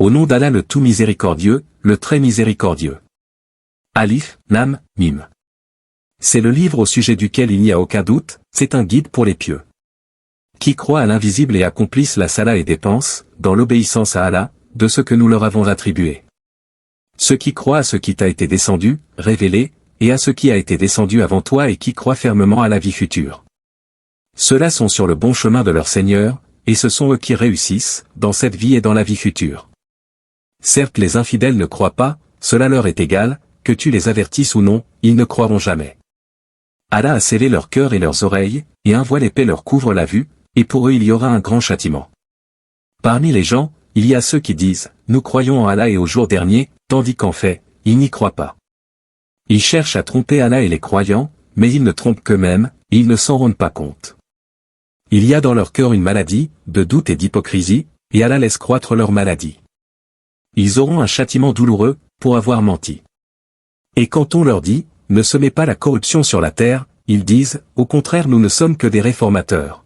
Au nom d'Allah le tout miséricordieux, le très miséricordieux. Alif, Lam, Mim. C'est le livre au sujet duquel il n'y a aucun doute, c'est un guide pour les pieux. Qui croient à l'invisible et accomplissent la salat et dépensent, dans l'obéissance à Allah, de ce que nous leur avons attribué. Ceux qui croient à ce qui t'a été descendu, révélé, et à ce qui a été descendu avant toi et qui croient fermement à la vie future. Ceux-là sont sur le bon chemin de leur Seigneur, et ce sont eux qui réussissent, dans cette vie et dans la vie future. Certes les infidèles ne croient pas, cela leur est égal, que tu les avertisses ou non, ils ne croiront jamais. Allah a scellé leur cœur et leurs oreilles, et un voile épais leur couvre la vue, et pour eux il y aura un grand châtiment. Parmi les gens, il y a ceux qui disent, nous croyons en Allah et au jour dernier, tandis qu'en fait, ils n'y croient pas. Ils cherchent à tromper Allah et les croyants, mais ils ne trompent qu'eux-mêmes, et ils ne s'en rendent pas compte. Il y a dans leur cœur une maladie, de doute et d'hypocrisie, et Allah laisse croître leur maladie. Ils auront un châtiment douloureux, pour avoir menti. Et quand on leur dit, ne semez pas la corruption sur la terre, ils disent, au contraire nous ne sommes que des réformateurs.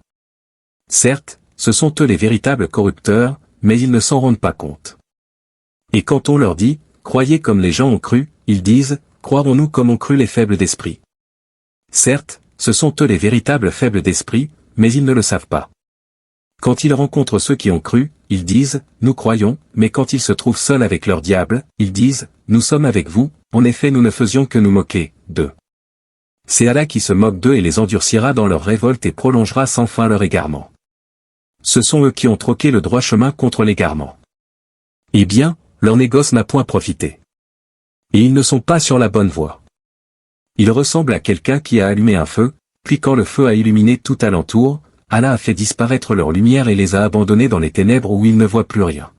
Certes, ce sont eux les véritables corrupteurs, mais ils ne s'en rendent pas compte. Et quand on leur dit, croyez comme les gens ont cru, ils disent, croirons-nous comme ont cru les faibles d'esprit. Certes, ce sont eux les véritables faibles d'esprit, mais ils ne le savent pas. Quand ils rencontrent ceux qui ont cru, ils disent, nous croyons, mais quand ils se trouvent seuls avec leur diable, ils disent, nous sommes avec vous, en effet nous ne faisions que nous moquer d'eux. C'est Allah qui se moque d'eux et les endurcira dans leur révolte et prolongera sans fin leur égarement. Ce sont eux qui ont troqué le droit chemin contre l'égarement. Eh bien, leur négoce n'a point profité. Et ils ne sont pas sur la bonne voie. Ils ressemblent à quelqu'un qui a allumé un feu, puis quand le feu a illuminé tout alentour, Allah a fait disparaître leur lumière et les a abandonnés dans les ténèbres où ils ne voient plus rien.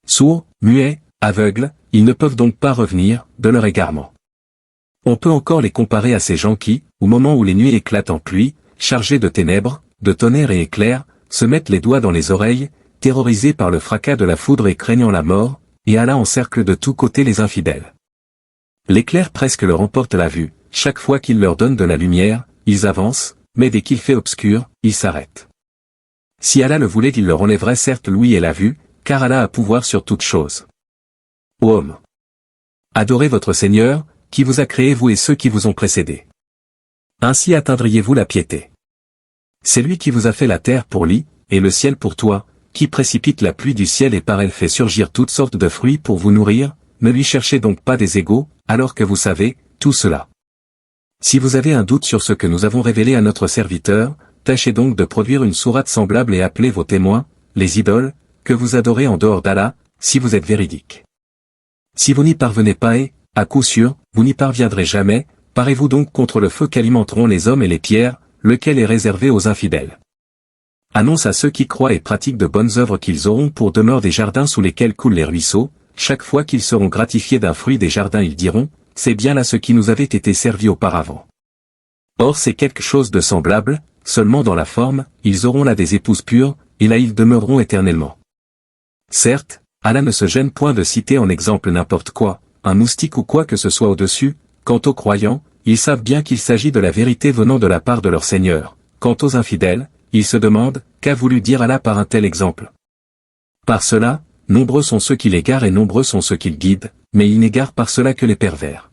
Sourds, muets, aveugles, ils ne peuvent donc pas revenir, de leur égarement. On peut encore les comparer à ces gens qui, au moment où les nuits éclatent en pluie, chargés de ténèbres, de tonnerre et éclairs, se mettent les doigts dans les oreilles, terrorisés par le fracas de la foudre et craignant la mort, et Allah encercle de tous côtés les infidèles. L'éclair presque leur emporte la vue, chaque fois qu'il leur donne de la lumière, ils avancent, mais dès qu'il fait obscur, ils s'arrêtent. Si Allah le voulait il leur enlèverait certes l'ouïe et la vue, car Allah a pouvoir sur toutes choses. Ô homme! Adorez votre Seigneur, qui vous a créé vous et ceux qui vous ont précédés. Ainsi atteindriez-vous la piété. C'est lui qui vous a fait la terre pour lit, et le ciel pour toit, qui précipite la pluie du ciel et par elle fait surgir toutes sortes de fruits pour vous nourrir, ne lui cherchez donc pas des égaux, alors que vous savez, tout cela. Si vous avez un doute sur ce que nous avons révélé à notre serviteur, tâchez donc de produire une sourate semblable et appelez vos témoins, les idoles, que vous adorez en dehors d'Allah, si vous êtes véridiques. Si vous n'y parvenez pas et, à coup sûr, vous n'y parviendrez jamais, parez-vous donc contre le feu qu'alimenteront les hommes et les pierres, lequel est réservé aux infidèles. Annonce à ceux qui croient et pratiquent de bonnes œuvres qu'ils auront pour demeure des jardins sous lesquels coulent les ruisseaux, chaque fois qu'ils seront gratifiés d'un fruit des jardins ils diront, c'est bien là ce qui nous avait été servi auparavant. Or c'est quelque chose de semblable, seulement dans la forme, ils auront là des épouses pures, et là ils demeureront éternellement. Certes, Allah ne se gêne point de citer en exemple n'importe quoi, un moustique ou quoi que ce soit au-dessus, quant aux croyants, ils savent bien qu'il s'agit de la vérité venant de la part de leur Seigneur, quant aux infidèles, ils se demandent, qu'a voulu dire Allah par un tel exemple. Par cela, nombreux sont ceux qui l'égarent et nombreux sont ceux qui le guident, mais ils n'égarent par cela que les pervers.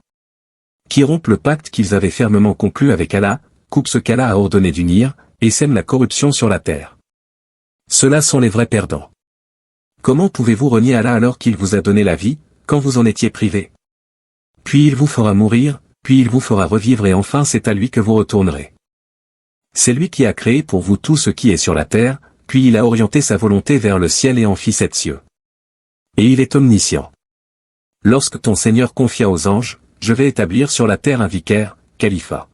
Qui rompent le pacte qu'ils avaient fermement conclu avec Allah, coupent ce qu'Allah a ordonné d'unir, et sèment la corruption sur la terre. Ceux-là sont les vrais perdants. Comment pouvez-vous renier Allah alors qu'il vous a donné la vie, quand vous en étiez privé? Puis il vous fera mourir, puis il vous fera revivre et enfin c'est à lui que vous retournerez. C'est lui qui a créé pour vous tout ce qui est sur la terre, puis il a orienté sa volonté vers le ciel et en fit 7 cieux. Et il est omniscient. Lorsque ton Seigneur confia aux anges, je vais établir sur la terre un vicaire, califat.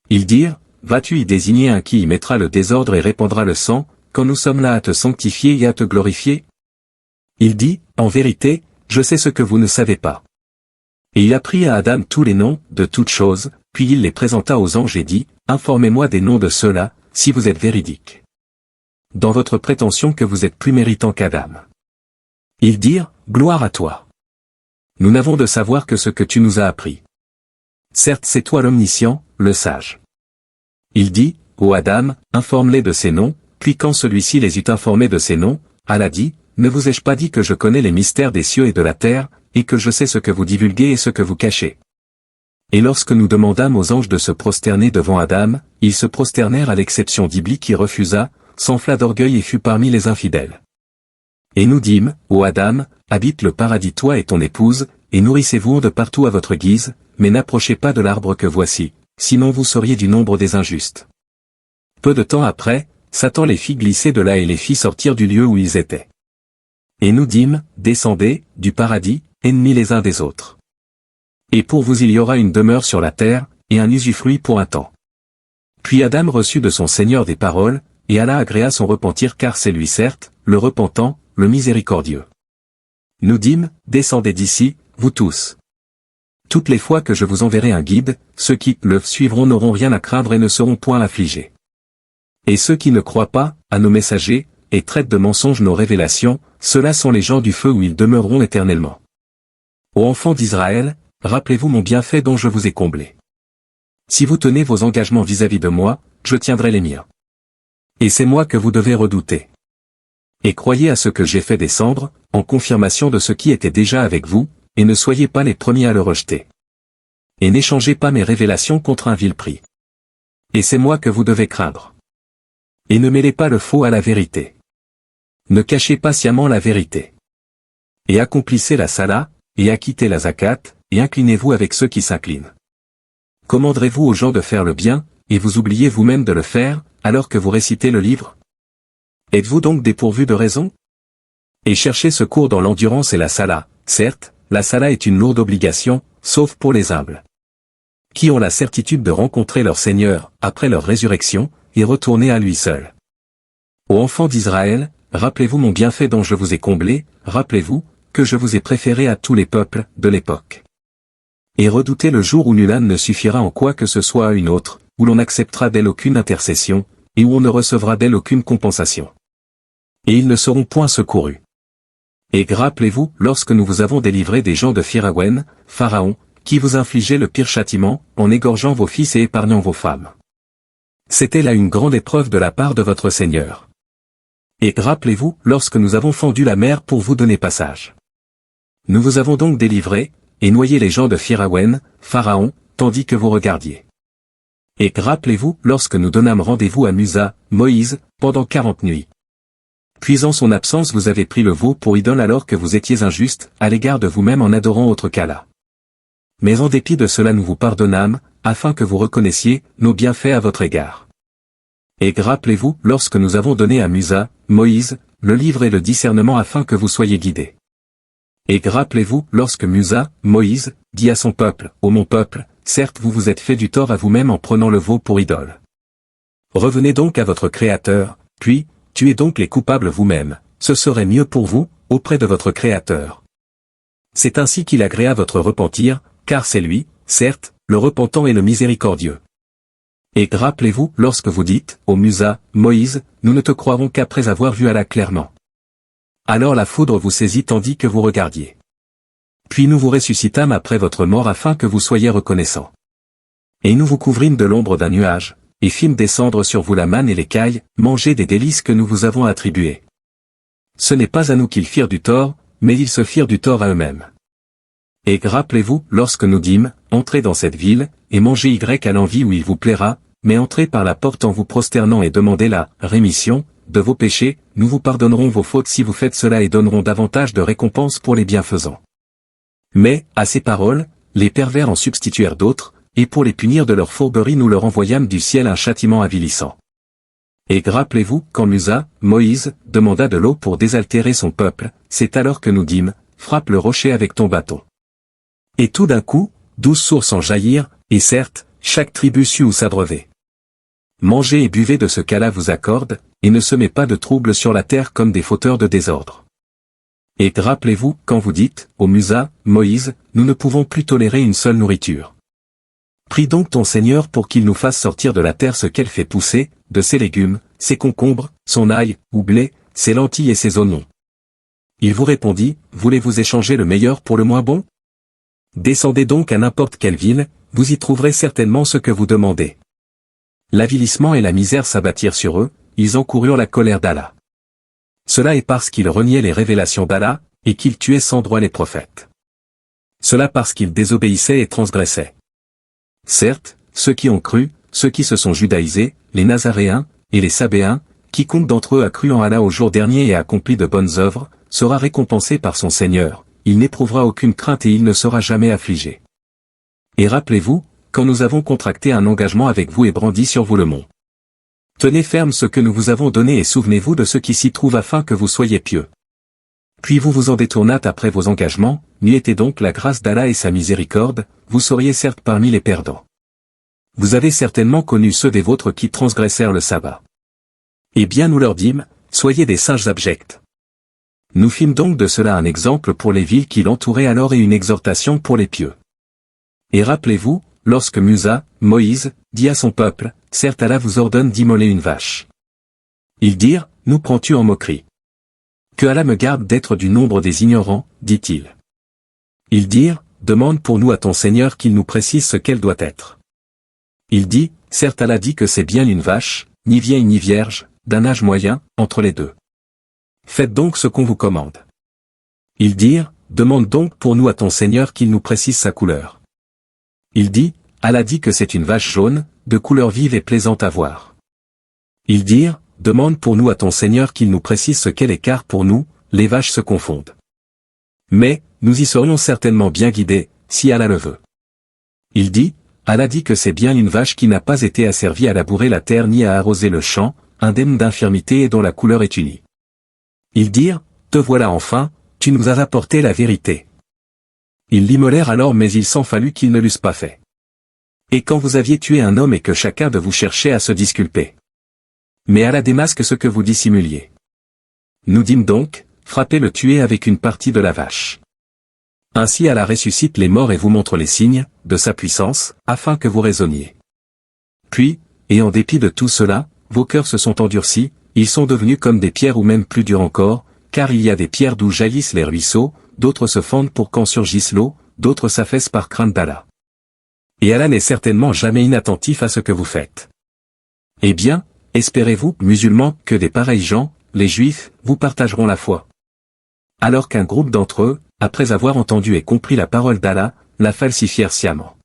Ils dirent, vas-tu y désigner un qui y mettra le désordre et répandra le sang, quand nous sommes là à te sanctifier et à te glorifier? Il dit, en vérité, je sais ce que vous ne savez pas. Et il apprit à Adam tous les noms, de toutes choses, puis il les présenta aux anges et dit, informez-moi des noms de ceux-là, si vous êtes véridiques. Dans votre prétention que vous êtes plus méritant qu'Adam. Ils dirent, gloire à toi. Nous n'avons de savoir que ce que tu nous as appris. Certes c'est toi l'omniscient, le sage. Il dit, ô Adam, informe-les de ces noms, puis quand celui-ci les eut informés de ces noms, Allah dit, ne vous ai-je pas dit que je connais les mystères des cieux et de la terre, et que je sais ce que vous divulguez et ce que vous cachez? Et lorsque nous demandâmes aux anges de se prosterner devant Adam, ils se prosternèrent à l'exception d'Iblis qui refusa, s'enfla d'orgueil et fut parmi les infidèles. Et nous dîmes, ô Adam, habite le paradis toi et ton épouse, et nourrissez-vous de partout à votre guise, mais n'approchez pas de l'arbre que voici, sinon vous seriez du nombre des injustes. Peu de temps après, Satan les fit glisser de là et les fit sortir du lieu où ils étaient. Et nous dîmes, descendez, du paradis, ennemis les uns des autres. Et pour vous il y aura une demeure sur la terre, et un usufruit pour un temps. Puis Adam reçut de son Seigneur des paroles, et Allah agréa son repentir car c'est lui certes, le repentant, le miséricordieux. Nous dîmes, descendez d'ici, vous tous. Toutes les fois que je vous enverrai un guide, ceux qui le suivront n'auront rien à craindre et ne seront point affligés. Et ceux qui ne croient pas, à nos messagers, et traitent de mensonges nos révélations, ceux-là sont les gens du feu où ils demeureront éternellement. Ô enfants d'Israël, rappelez-vous mon bienfait dont je vous ai comblé. Si vous tenez vos engagements vis-à-vis de moi, je tiendrai les miens. Et c'est moi que vous devez redouter. Et croyez à ce que j'ai fait descendre, en confirmation de ce qui était déjà avec vous, et ne soyez pas les premiers à le rejeter. Et n'échangez pas mes révélations contre un vil prix. Et c'est moi que vous devez craindre. Et ne mêlez pas le faux à la vérité. Ne cachez pas sciemment la vérité. Et accomplissez la salat, et acquittez la zakat, et inclinez-vous avec ceux qui s'inclinent. Commanderez-vous aux gens de faire le bien, et vous oubliez vous-même de le faire, alors que vous récitez le livre? Êtes-vous donc dépourvu de raison? Et cherchez secours dans l'endurance et la salat. Certes, la salat est une lourde obligation, sauf pour les humbles. Qui ont la certitude de rencontrer leur Seigneur, après leur résurrection, et retourner à lui seul. Ô enfants d'Israël, rappelez-vous mon bienfait dont je vous ai comblé, rappelez-vous, que je vous ai préféré à tous les peuples, de l'époque. Et redoutez le jour où nul âne ne suffira en quoi que ce soit à une autre, où l'on n'acceptera d'elle aucune intercession, et où on ne recevra d'elle aucune compensation. Et ils ne seront point secourus. Et rappelez-vous, lorsque nous vous avons délivré des gens de Pharaon, qui vous infligeait le pire châtiment, en égorgeant vos fils et épargnant vos femmes. C'était là une grande épreuve de la part de votre Seigneur. Et rappelez-vous, lorsque nous avons fendu la mer pour vous donner passage. Nous vous avons donc délivré, et noyé les gens de Pharaon, tandis que vous regardiez. Et rappelez-vous, lorsque nous donnâmes rendez-vous à Musa, Moïse, pendant 40 nuits. Puis en son absence vous avez pris le veau pour idole alors que vous étiez injuste, à l'égard de vous-même en adorant autre qu'Allah. Mais en dépit de cela nous vous pardonnâmes, afin que vous reconnaissiez nos bienfaits à votre égard. Et rappelez-vous, lorsque nous avons donné à Musa, Moïse, le livre et le discernement afin que vous soyez guidés. Et rappelez-vous, lorsque Musa, Moïse, dit à son peuple, ô mon peuple, certes vous vous êtes fait du tort à vous-même en prenant le veau pour idole. Revenez donc à votre Créateur, puis, tuez donc les coupables vous-même, ce serait mieux pour vous, auprès de votre Créateur. C'est ainsi qu'il agréa votre repentir, car c'est lui, certes, le repentant et le miséricordieux. Et rappelez-vous, lorsque vous dites, ô Musa, Moïse, nous ne te croirons qu'après avoir vu Allah clairement. Alors la foudre vous saisit tandis que vous regardiez. Puis nous vous ressuscitâmes après votre mort afin que vous soyez reconnaissants. Et nous vous couvrîmes de l'ombre d'un nuage, et fîmes descendre sur vous la manne et l'écaille, mangez des délices que nous vous avons attribuées. Ce n'est pas à nous qu'ils firent du tort, mais ils se firent du tort à eux-mêmes. Et rappelez-vous, lorsque nous dîmes, entrez dans cette ville, et mangez Y à l'envi où il vous plaira, mais entrez par la porte en vous prosternant et demandez la rémission de vos péchés, nous vous pardonnerons vos fautes si vous faites cela et donnerons davantage de récompenses pour les bienfaisants. Mais, à ces paroles, les pervers en substituèrent d'autres, et pour les punir de leur fourberie nous leur envoyâmes du ciel un châtiment avilissant. Et rappelez-vous, quand Musa, Moïse, demanda de l'eau pour désaltérer son peuple, c'est alors que nous dîmes, frappe le rocher avec ton bâton. Et tout d'un coup, 12 sources en jaillirent, et certes, chaque tribu sut où s'abreuver. Mangez et buvez de ce qu'Allah vous accorde, et ne semez pas de troubles sur la terre comme des fauteurs de désordre. Et rappelez-vous, quand vous dites, ô Musa, Moïse, nous ne pouvons plus tolérer une seule nourriture. Prie donc ton Seigneur pour qu'il nous fasse sortir de la terre ce qu'elle fait pousser, de ses légumes, ses concombres, son ail, ou blé, ses lentilles et ses oignons. Il vous répondit, voulez-vous échanger le meilleur pour le moins bon? Descendez donc à n'importe quelle ville, vous y trouverez certainement ce que vous demandez. L'avilissement et la misère s'abattirent sur eux, ils encoururent la colère d'Allah. Cela est parce qu'ils reniaient les révélations d'Allah, et qu'ils tuaient sans droit les prophètes. Cela parce qu'ils désobéissaient et transgressaient. Certes, ceux qui ont cru, ceux qui se sont judaïsés, les Nazaréens, et les Sabéens, quiconque d'entre eux a cru en Allah au jour dernier et a accompli de bonnes œuvres, sera récompensé par son Seigneur, il n'éprouvera aucune crainte et il ne sera jamais affligé. Et rappelez-vous, quand nous avons contracté un engagement avec vous et brandi sur vous le mont. Tenez ferme ce que nous vous avons donné et souvenez-vous de ce qui s'y trouve afin que vous soyez pieux. Puis vous vous en détournâtes après vos engagements, n'y était donc la grâce d'Allah et sa miséricorde, vous seriez certes parmi les perdants. Vous avez certainement connu ceux des vôtres qui transgressèrent le sabbat. Eh bien nous leur dîmes, soyez des singes abjects. Nous fîmes donc de cela un exemple pour les villes qui l'entouraient alors et une exhortation pour les pieux. Et rappelez-vous, lorsque Musa, Moïse, dit à son peuple, certes Allah vous ordonne d'immoler une vache. Ils dirent, nous prends-tu en moquerie? Que Allah me garde d'être du nombre des ignorants, dit-il. Ils dirent, demande pour nous à ton Seigneur qu'il nous précise ce qu'elle doit être. Il dit, certes Allah dit que c'est bien une vache, ni vieille ni vierge, d'un âge moyen, entre les deux. Faites donc ce qu'on vous commande. Ils dirent, demande donc pour nous à ton Seigneur qu'il nous précise sa couleur. Il dit, Allah dit que c'est une vache jaune, de couleur vive et plaisante à voir. Ils dirent, demande pour nous à ton Seigneur qu'il nous précise ce qu'elle est car pour nous, les vaches se confondent. Mais, nous y serions certainement bien guidés, si Allah le veut. Il dit, Allah dit que c'est bien une vache qui n'a pas été asservie à labourer la terre ni à arroser le champ, indemne d'infirmité et dont la couleur est unie. Ils dirent, te voilà enfin, tu nous as apporté la vérité. Ils l'immolèrent alors mais il s'en fallut qu'ils ne l'eussent pas fait. Et quand vous aviez tué un homme et que chacun de vous cherchait à se disculper. Mais Allah démasque ce que vous dissimuliez. Nous dîmes donc, frappez le tué avec une partie de la vache. Ainsi Allah ressuscite les morts et vous montre les signes, de sa puissance, afin que vous raisonniez. Puis, et en dépit de tout cela, vos cœurs se sont endurcis, ils sont devenus comme des pierres ou même plus durs encore, car il y a des pierres d'où jaillissent les ruisseaux, d'autres se fendent pour qu'en surgisse l'eau, d'autres s'affaissent par crainte d'Allah. Et Allah n'est certainement jamais inattentif à ce que vous faites. Eh bien, espérez-vous, musulmans, que des pareils gens, les juifs, vous partageront la foi? Alors qu'un groupe d'entre eux, après avoir entendu et compris la parole d'Allah, la falsifièrent sciemment.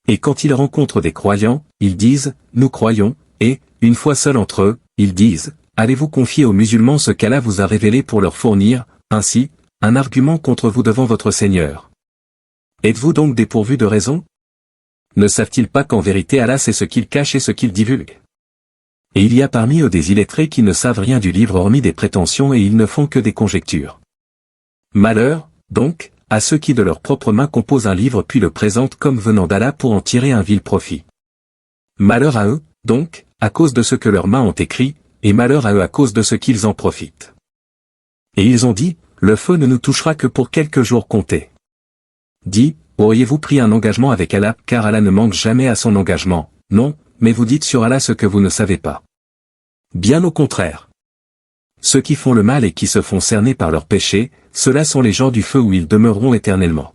Et quand ils rencontrent des croyants, ils disent, nous croyons, et, une fois seuls entre eux, ils disent, allez-vous confier aux musulmans ce qu'Allah vous a révélé pour leur fournir, ainsi, un argument contre vous devant votre Seigneur. Êtes-vous donc dépourvus de raison? Ne savent-ils pas qu'en vérité Allah sait ce qu'il cache et ce qu'il divulgue? Et il y a parmi eux des illettrés qui ne savent rien du livre hormis des prétentions et ils ne font que des conjectures. Malheur, donc, à ceux qui de leurs propres mains composent un livre puis le présentent comme venant d'Allah pour en tirer un vil profit. Malheur à eux, donc, à cause de ce que leurs mains ont écrit, et malheur à eux à cause de ce qu'ils en profitent. Et ils ont dit, le feu ne nous touchera que pour quelques jours comptés. Dit, auriez-vous pris un engagement avec Allah, car Allah ne manque jamais à son engagement, non, mais vous dites sur Allah ce que vous ne savez pas. Bien au contraire. Ceux qui font le mal et qui se font cerner par leurs péchés, ceux-là sont les gens du feu où ils demeureront éternellement.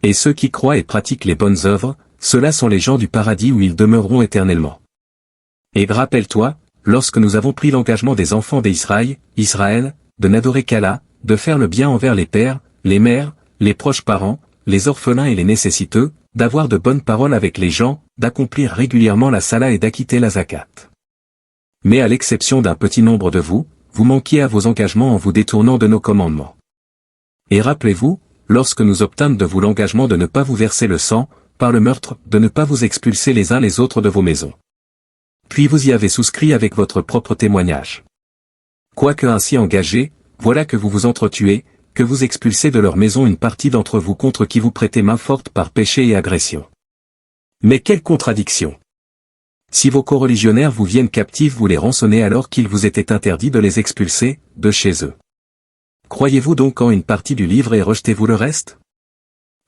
Et ceux qui croient et pratiquent les bonnes œuvres, ceux-là sont les gens du paradis où ils demeureront éternellement. Et rappelle-toi, lorsque nous avons pris l'engagement des enfants d'Israël, de n'adorer qu'Allah, de faire le bien envers les pères, les mères, les proches parents, les orphelins et les nécessiteux, d'avoir de bonnes paroles avec les gens, d'accomplir régulièrement la salat et d'acquitter la zakat. Mais à l'exception d'un petit nombre de vous, vous manquiez à vos engagements en vous détournant de nos commandements. Et rappelez-vous, lorsque nous obtînmes de vous l'engagement de ne pas vous verser le sang, par le meurtre, de ne pas vous expulser les uns les autres de vos maisons. Puis vous y avez souscrit avec votre propre témoignage. Quoique ainsi engagés, voilà que vous vous entretuez, que vous expulsez de leur maison une partie d'entre vous contre qui vous prêtez main forte par péché et agression. Mais quelle contradiction! Si vos coreligionnaires vous viennent captifs vous les rançonnez alors qu'il vous était interdit de les expulser, de chez eux. Croyez-vous donc en une partie du livre et rejetez-vous le reste?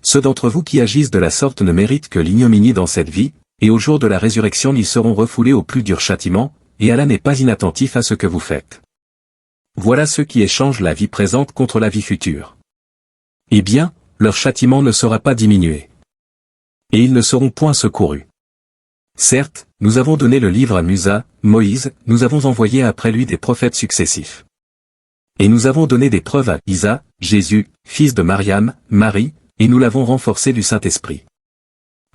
Ceux d'entre vous qui agissent de la sorte ne méritent que l'ignominie dans cette vie, et au jour de la résurrection ils seront refoulés au plus dur châtiment, et Allah n'est pas inattentif à ce que vous faites. Voilà ceux qui échangent la vie présente contre la vie future. Eh bien, leur châtiment ne sera pas diminué. Et ils ne seront point secourus. Certes, nous avons donné le livre à Musa, Moïse, nous avons envoyé après lui des prophètes successifs. Et nous avons donné des preuves à Isa, Jésus, fils de Mariam, Marie, et nous l'avons renforcé du Saint-Esprit.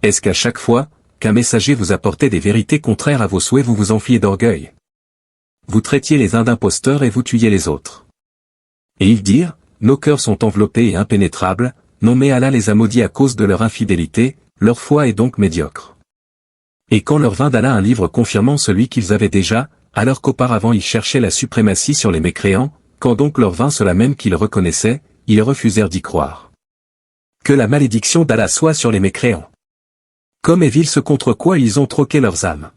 Est-ce qu'à chaque fois qu'un messager vous apportait des vérités contraires à vos souhaits vous vous enfliez d'orgueil? Vous traitiez les uns d'imposteurs et vous tuiez les autres. Et ils dirent, nos cœurs sont enveloppés et impénétrables, non mais Allah les a maudits à cause de leur infidélité, leur foi est donc médiocre. Et quand leur vint d'Allah un livre confirmant celui qu'ils avaient déjà, alors qu'auparavant ils cherchaient la suprématie sur les mécréants, quand donc leur vint cela même qu'ils reconnaissaient, ils refusèrent d'y croire. Que la malédiction d'Allah soit sur les mécréants. Comme est vil ce contre quoi ils ont troqué leurs âmes.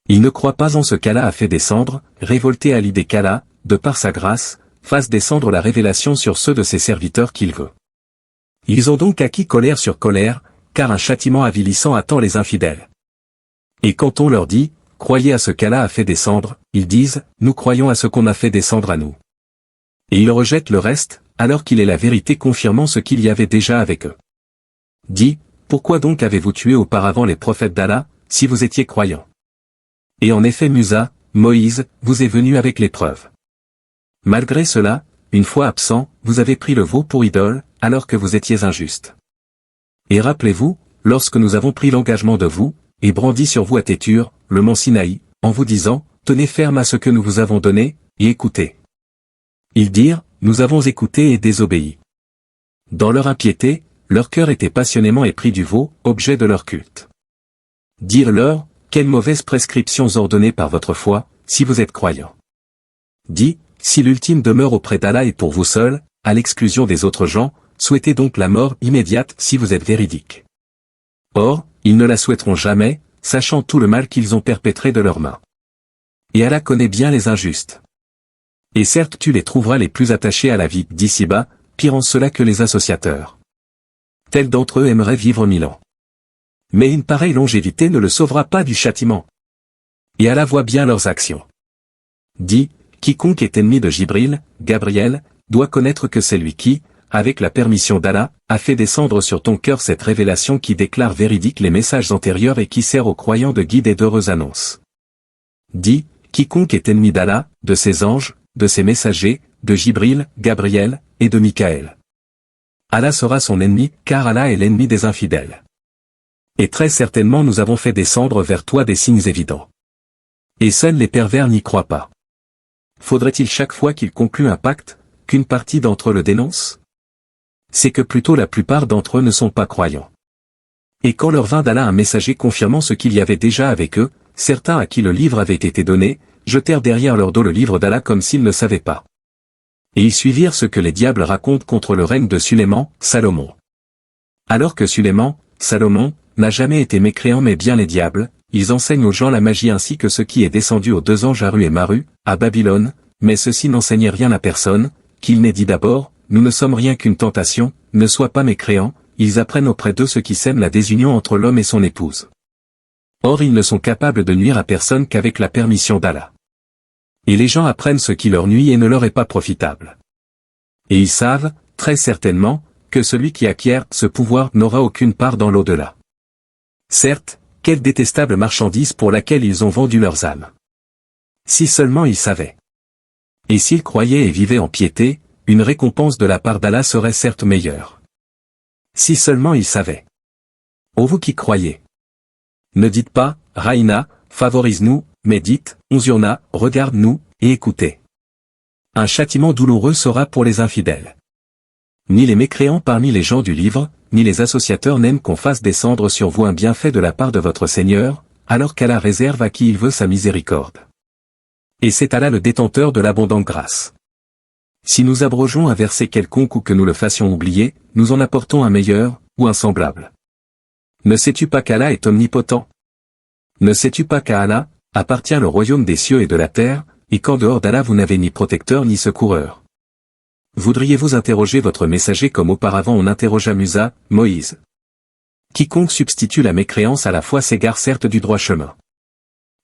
Ils ne croient pas en ce qu'Allah a fait descendre, révoltés à l'idée qu'Allah, de par sa grâce, fasse descendre la révélation sur ceux de ses serviteurs qu'il veut. Ils ont donc acquis colère sur colère, car un châtiment avilissant attend les infidèles. Et quand on leur dit, croyez à ce qu'Allah a fait descendre, ils disent, nous croyons à ce qu'on a fait descendre à nous. Et ils rejettent le reste, alors qu'il est la vérité confirmant ce qu'il y avait déjà avec eux. Dis, pourquoi donc avez-vous tué auparavant les prophètes d'Allah, si vous étiez croyants? Et en effet Musa, Moïse, vous est venu avec l'épreuve. Malgré cela, une fois absent, vous avez pris le veau pour idole, alors que vous étiez injuste. Et rappelez-vous, lorsque nous avons pris l'engagement de vous, et brandi sur vous à Tétur, le mont Sinaï, en vous disant, tenez ferme à ce que nous vous avons donné, et écoutez. Ils dirent, nous avons écouté et désobéi. Dans leur impiété, leur cœur était passionnément épris du veau, objet de leur culte. Dirent-leur, quelles mauvaises prescriptions ordonnées par votre foi, si vous êtes croyants. Dis, si l'ultime demeure auprès d'Allah et pour vous seul, à l'exclusion des autres gens, souhaitez donc la mort immédiate si vous êtes véridiques. Or, ils ne la souhaiteront jamais, sachant tout le mal qu'ils ont perpétré de leurs mains. Et Allah connaît bien les injustes. Et certes tu les trouveras les plus attachés à la vie d'ici-bas, pire en cela que les associateurs. Tels d'entre eux aimeraient vivre 1000 ans. Mais une pareille longévité ne le sauvera pas du châtiment. Et Allah voit bien leurs actions. Dis, quiconque est ennemi de Jibril, Gabriel, doit connaître que c'est lui qui, avec la permission d'Allah, a fait descendre sur ton cœur cette révélation qui déclare véridiques les messages antérieurs et qui sert aux croyants de guide et d'heureuses annonces. Dis, quiconque est ennemi d'Allah, de ses anges, de ses messagers, de Jibril, Gabriel, et de Michaël. Allah sera son ennemi, car Allah est l'ennemi des infidèles. Et très certainement nous avons fait descendre vers toi des signes évidents. Et seuls les pervers n'y croient pas. Faudrait-il chaque fois qu'ils concluent un pacte, qu'une partie d'entre eux le dénonce? C'est que plutôt la plupart d'entre eux ne sont pas croyants. Et quand leur vint d'Allah un messager confirmant ce qu'il y avait déjà avec eux, certains à qui le livre avait été donné, jetèrent derrière leur dos le livre d'Allah comme s'ils ne savaient pas. Et ils suivirent ce que les diables racontent contre le règne de Sulayman, Salomon. Alors que Sulayman, Salomon, n'a jamais été mécréant mais bien les diables, ils enseignent aux gens la magie ainsi que ce qui est descendu aux 2 anges Haru et Maru, à Babylone, mais ceux-ci n'enseignaient rien à personne, qu'il n'ait dit d'abord, nous ne sommes rien qu'une tentation, ne sois pas mécréant, ils apprennent auprès d'eux ce qui sème la désunion entre l'homme et son épouse. Or ils ne sont capables de nuire à personne qu'avec la permission d'Allah. Et les gens apprennent ce qui leur nuit et ne leur est pas profitable. Et ils savent, très certainement, que celui qui acquiert ce pouvoir n'aura aucune part dans l'au-delà. Certes, quelle détestable marchandise pour laquelle ils ont vendu leurs âmes. Si seulement ils savaient. Et s'ils croyaient et vivaient en piété, une récompense de la part d'Allah serait certes meilleure. Si seulement ils savaient. Ô vous qui croyez. Ne dites pas, Raïna, favorise-nous, mais dites, Onzurna, regarde-nous, et écoutez. Un châtiment douloureux sera pour les infidèles. Ni les mécréants parmi les gens du livre, ni les associateurs n'aiment qu'on fasse descendre sur vous un bienfait de la part de votre Seigneur, alors qu'Allah réserve à qui il veut sa miséricorde. Et c'est Allah le détenteur de l'abondante grâce. Si nous abrogeons un verset quelconque ou que nous le fassions oublier, nous en apportons un meilleur, ou un semblable. Ne sais-tu pas qu'Allah est omnipotent? Ne sais-tu pas qu'à Allah appartient le royaume des cieux et de la terre, et qu'en dehors d'Allah vous n'avez ni protecteur ni secoureur? Voudriez-vous interroger votre messager comme auparavant on interrogea Musa, Moïse? Quiconque substitue la mécréance à la foi s'égare certes du droit chemin.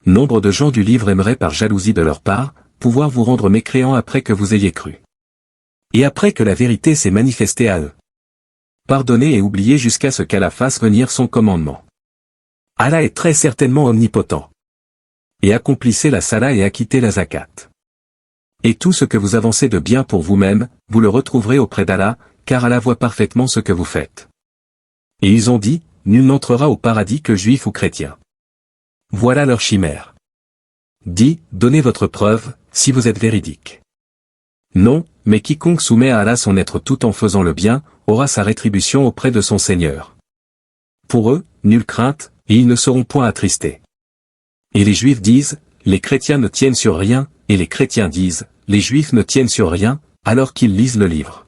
Nombre de gens du livre aimeraient par jalousie de leur part, pouvoir vous rendre mécréants après que vous ayez cru. Et après que la vérité s'est manifestée à eux. Pardonnez et oubliez jusqu'à ce qu'Allah fasse venir son commandement. Allah est très certainement omnipotent. Et accomplissez la salat et acquittez la zakat. Et tout ce que vous avancez de bien pour vous-même, vous le retrouverez auprès d'Allah, car Allah voit parfaitement ce que vous faites. Et ils ont dit, nul n'entrera au paradis que juif ou chrétien. Voilà leur chimère. Dis, donnez votre preuve, si vous êtes véridique. Non, mais quiconque soumet à Allah son être tout en faisant le bien, aura sa rétribution auprès de son Seigneur. Pour eux, nulle crainte, et ils ne seront point attristés. Et les Juifs disent, les chrétiens ne tiennent sur rien, et les chrétiens disent, les Juifs ne tiennent sur rien, alors qu'ils lisent le livre.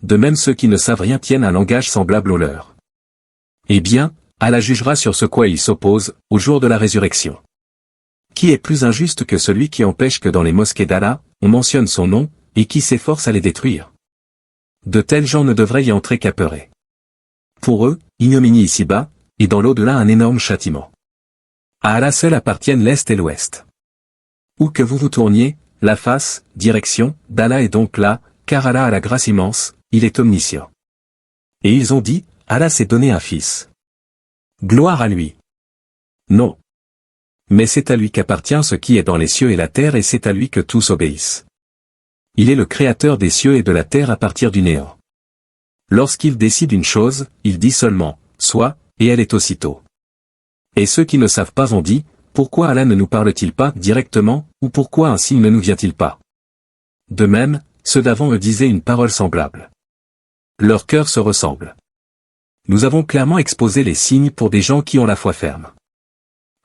De même ceux qui ne savent rien tiennent un langage semblable au leur. Eh bien, Allah jugera sur ce quoi ils s'opposent, au jour de la résurrection. Qui est plus injuste que celui qui empêche que dans les mosquées d'Allah, on mentionne son nom, et qui s'efforce à les détruire? De tels gens ne devraient y entrer qu'apeurés. Pour eux, ignominie ici-bas, et dans l'au-delà un énorme châtiment. À Allah seul appartiennent l'Est et l'Ouest. Où que vous vous tourniez, la face, direction, d'Allah est donc là, car Allah a la grâce immense, il est omniscient. Et ils ont dit, Allah s'est donné un fils. Gloire à lui. Non. Mais c'est à lui qu'appartient ce qui est dans les cieux et la terre et c'est à lui que tous obéissent. Il est le créateur des cieux et de la terre à partir du néant. Lorsqu'il décide une chose, il dit seulement, soit, et elle est aussitôt. Et ceux qui ne savent pas ont dit, pourquoi Allah ne nous parle-t-il pas directement, ou pourquoi un signe ne nous vient-il pas? De même, ceux d'avant eux disaient une parole semblable. Leurs cœurs se ressemblent. Nous avons clairement exposé les signes pour des gens qui ont la foi ferme.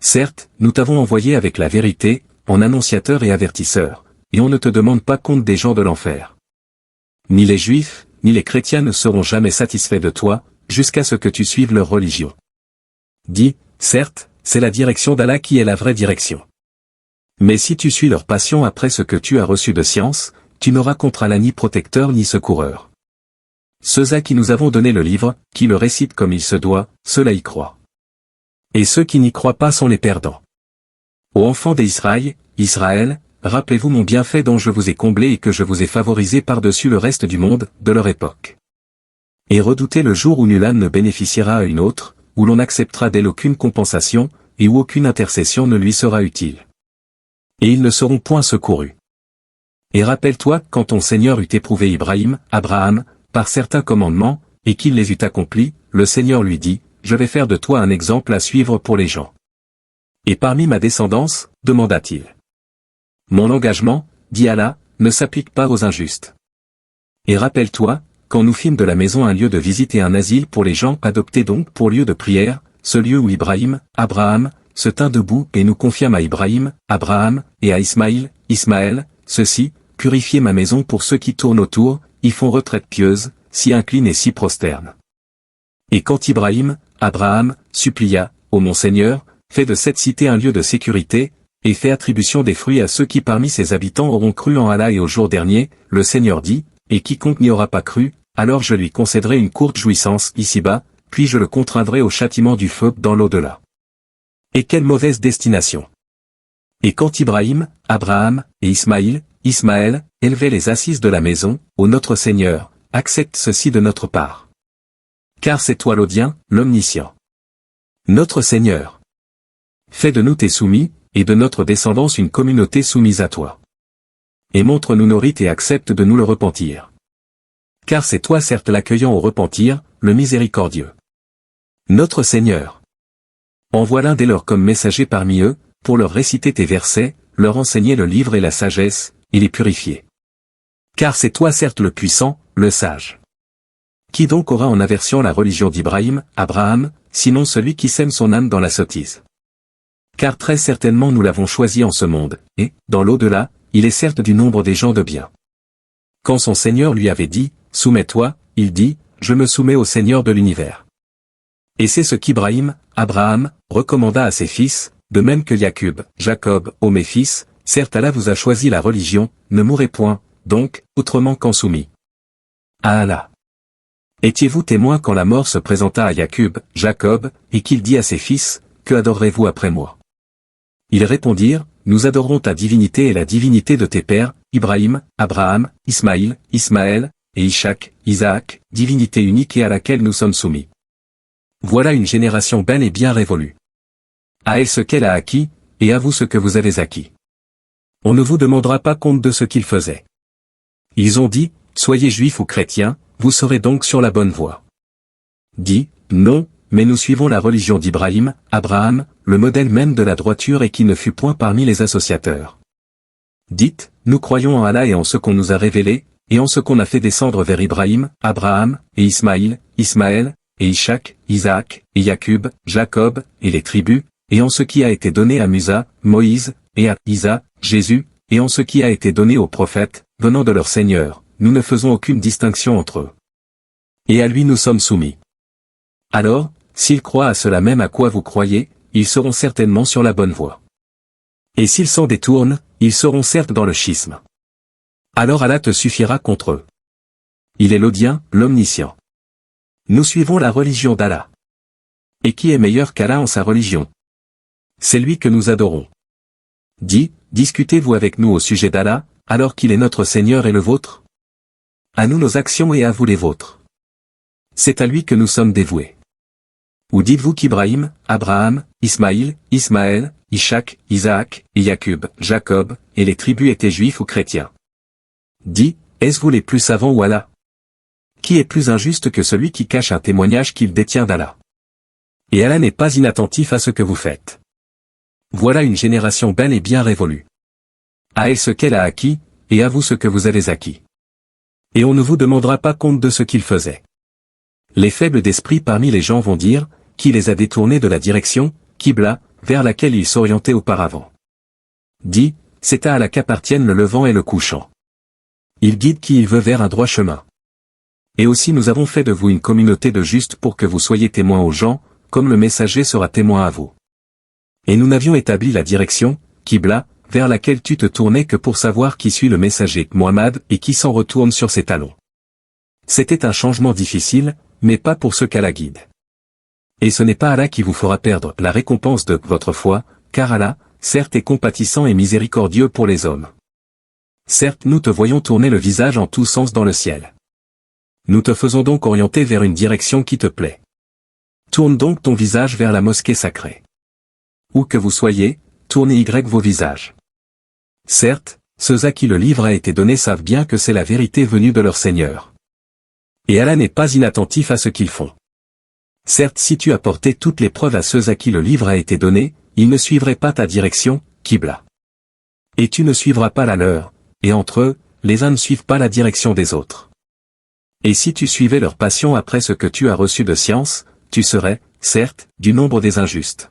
Certes, nous t'avons envoyé avec la vérité, en annonciateur et avertisseur, et on ne te demande pas compte des gens de l'enfer. Ni les Juifs, ni les chrétiens ne seront jamais satisfaits de toi, jusqu'à ce que tu suives leur religion. Dis, certes, c'est la direction d'Allah qui est la vraie direction. Mais si tu suis leur passion après ce que tu as reçu de science, tu n'auras contre Allah ni protecteur ni secoureur. Ceux à qui nous avons donné le livre, qui le récitent comme il se doit, ceux-là y croient. Et ceux qui n'y croient pas sont les perdants. Ô enfants d'Israël, Israël, rappelez-vous mon bienfait dont je vous ai comblé et que je vous ai favorisé par-dessus le reste du monde, de leur époque. Et redoutez le jour où nul âme ne bénéficiera à une autre, où l'on n'acceptera d'elle aucune compensation, et où aucune intercession ne lui sera utile. Et ils ne seront point secourus. Et rappelle-toi quand ton Seigneur eut éprouvé Ibrahim, Abraham, par certains commandements, et qu'il les eut accomplis, le Seigneur lui dit, je vais faire de toi un exemple à suivre pour les gens. Et parmi ma descendance, demanda-t-il. Mon engagement, dit Allah, ne s'applique pas aux injustes. Et rappelle-toi, quand nous fîmes de la maison un lieu de visite et un asile pour les gens adoptés donc pour lieu de prière, ce lieu où Ibrahim, Abraham, se tint debout et nous confiâmes à Ibrahim, Abraham, et à Ismaël, ceci, purifiez ma maison pour ceux qui tournent autour, y font retraite pieuse, s'y inclinent et s'y prosternent. Et quand Ibrahim, Abraham, supplia, ô mon Seigneur, fais de cette cité un lieu de sécurité, et fais attribution des fruits à ceux qui parmi ses habitants auront cru en Allah et au jour dernier, le Seigneur dit, et quiconque n'y aura pas cru, alors je lui concéderai une courte jouissance ici-bas, puis je le contraindrai au châtiment du feu dans l'au-delà. Et quelle mauvaise destination! Et quand Ibrahim, Abraham, et Ismaël, élevaient les assises de la maison, ô notre Seigneur, accepte ceci de notre part. Car c'est toi l'Audien, l'Omniscient. Notre Seigneur. Fais de nous tes soumis, et de notre descendance une communauté soumise à toi. Et montre-nous nos rites et accepte de nous le repentir. Car c'est toi certes l'accueillant au repentir, le miséricordieux. Notre Seigneur. Envoie l'un des leurs comme messager parmi eux, pour leur réciter tes versets, leur enseigner le livre et la sagesse, et les purifier. Car c'est toi certes le puissant, le sage. Qui donc aura en aversion la religion d'Ibrahim, Abraham, sinon celui qui sème son âme dans la sottise? Car très certainement nous l'avons choisi en ce monde, et, dans l'au-delà, il est certes du nombre des gens de bien. Quand son Seigneur lui avait dit, soumets-toi, il dit, je me soumets au Seigneur de l'univers. Et c'est ce qu'Ibrahim, Abraham, recommanda à ses fils, de même que Jacob, ô mes fils, certes Allah vous a choisi la religion, ne mourrez point, donc, autrement qu'en soumis à Allah. Étiez-vous témoins quand la mort se présenta à Jacob, et qu'il dit à ses fils, que adorerez-vous après moi? Ils répondirent, nous adorons ta divinité et la divinité de tes pères, Ibrahim, Abraham, Ismaël, et Isaac, divinité unique et à laquelle nous sommes soumis. Voilà une génération belle et bien révolue. À elle ce qu'elle a acquis, et à vous ce que vous avez acquis. On ne vous demandera pas compte de ce qu'ils faisaient. Ils ont dit, soyez juifs ou chrétiens, vous serez donc sur la bonne voie. Dit, non, mais nous suivons la religion d'Ibrahim, Abraham, le modèle même de la droiture et qui ne fut point parmi les associateurs. Dites, nous croyons en Allah et en ce qu'on nous a révélé, et en ce qu'on a fait descendre vers Ibrahim, Abraham, et Ismaïl, Ismaël, et Ishak, Isaac, et Jacob, Jacob, et les tribus, et en ce qui a été donné à Musa, Moïse, et à Isa, Jésus, et en ce qui a été donné aux prophètes, venant de leur Seigneur, nous ne faisons aucune distinction entre eux. Et à lui nous sommes soumis. Alors, s'ils croient à cela même à quoi vous croyez, ils seront certainement sur la bonne voie. Et s'ils s'en détournent, ils seront certes dans le schisme. Alors Allah te suffira contre eux. Il est l'audient, l'omniscient. Nous suivons la religion d'Allah. Et qui est meilleur qu'Allah en sa religion? C'est lui que nous adorons. Dis, discutez-vous avec nous au sujet d'Allah, alors qu'il est notre Seigneur et le vôtre? À nous nos actions et à vous les vôtres. C'est à lui que nous sommes dévoués. Ou dites-vous qu'Ibrahim, Abraham, Ismaïl, Ismaël, Ishak, Isaac, et Jacob, et les tribus étaient juifs ou chrétiens? Dis, est-ce vous les plus savants ou Allah? Qui est plus injuste que celui qui cache un témoignage qu'il détient d'Allah? Et Allah n'est pas inattentif à ce que vous faites. Voilà une génération belle et bien révolue. À elle ce qu'elle a acquis, et à vous ce que vous avez acquis. Et on ne vous demandera pas compte de ce qu'ils faisaient. Les faibles d'esprit parmi les gens vont dire, qui les a détournés de la direction, Qibla, vers laquelle ils s'orientaient auparavant. Dis, c'est à Allah qu'appartiennent le levant et le couchant. Il guide qui il veut vers un droit chemin. Et aussi nous avons fait de vous une communauté de justes pour que vous soyez témoins aux gens, comme le messager sera témoin à vous. Et nous n'avions établi la direction, Qibla, vers laquelle tu te tournais que pour savoir qui suit le messager, Muhammad, et qui s'en retourne sur ses talons. C'était un changement difficile, mais pas pour ceux qu'Allah guide. Et ce n'est pas Allah qui vous fera perdre la récompense de votre foi, car Allah, certes est compatissant et miséricordieux pour les hommes. Certes nous te voyons tourner le visage en tous sens dans le ciel. Nous te faisons donc orienter vers une direction qui te plaît. Tourne donc ton visage vers la mosquée sacrée. Où que vous soyez, tournez vos visages. Certes, ceux à qui le livre a été donné savent bien que c'est la vérité venue de leur Seigneur. Et Allah n'est pas inattentif à ce qu'ils font. Certes si tu apportais toutes les preuves à ceux à qui le livre a été donné, ils ne suivraient pas ta direction, Qibla. Et tu ne suivras pas la leur, et entre eux, les uns ne suivent pas la direction des autres. Et si tu suivais leur passion après ce que tu as reçu de science, tu serais, certes, du nombre des injustes.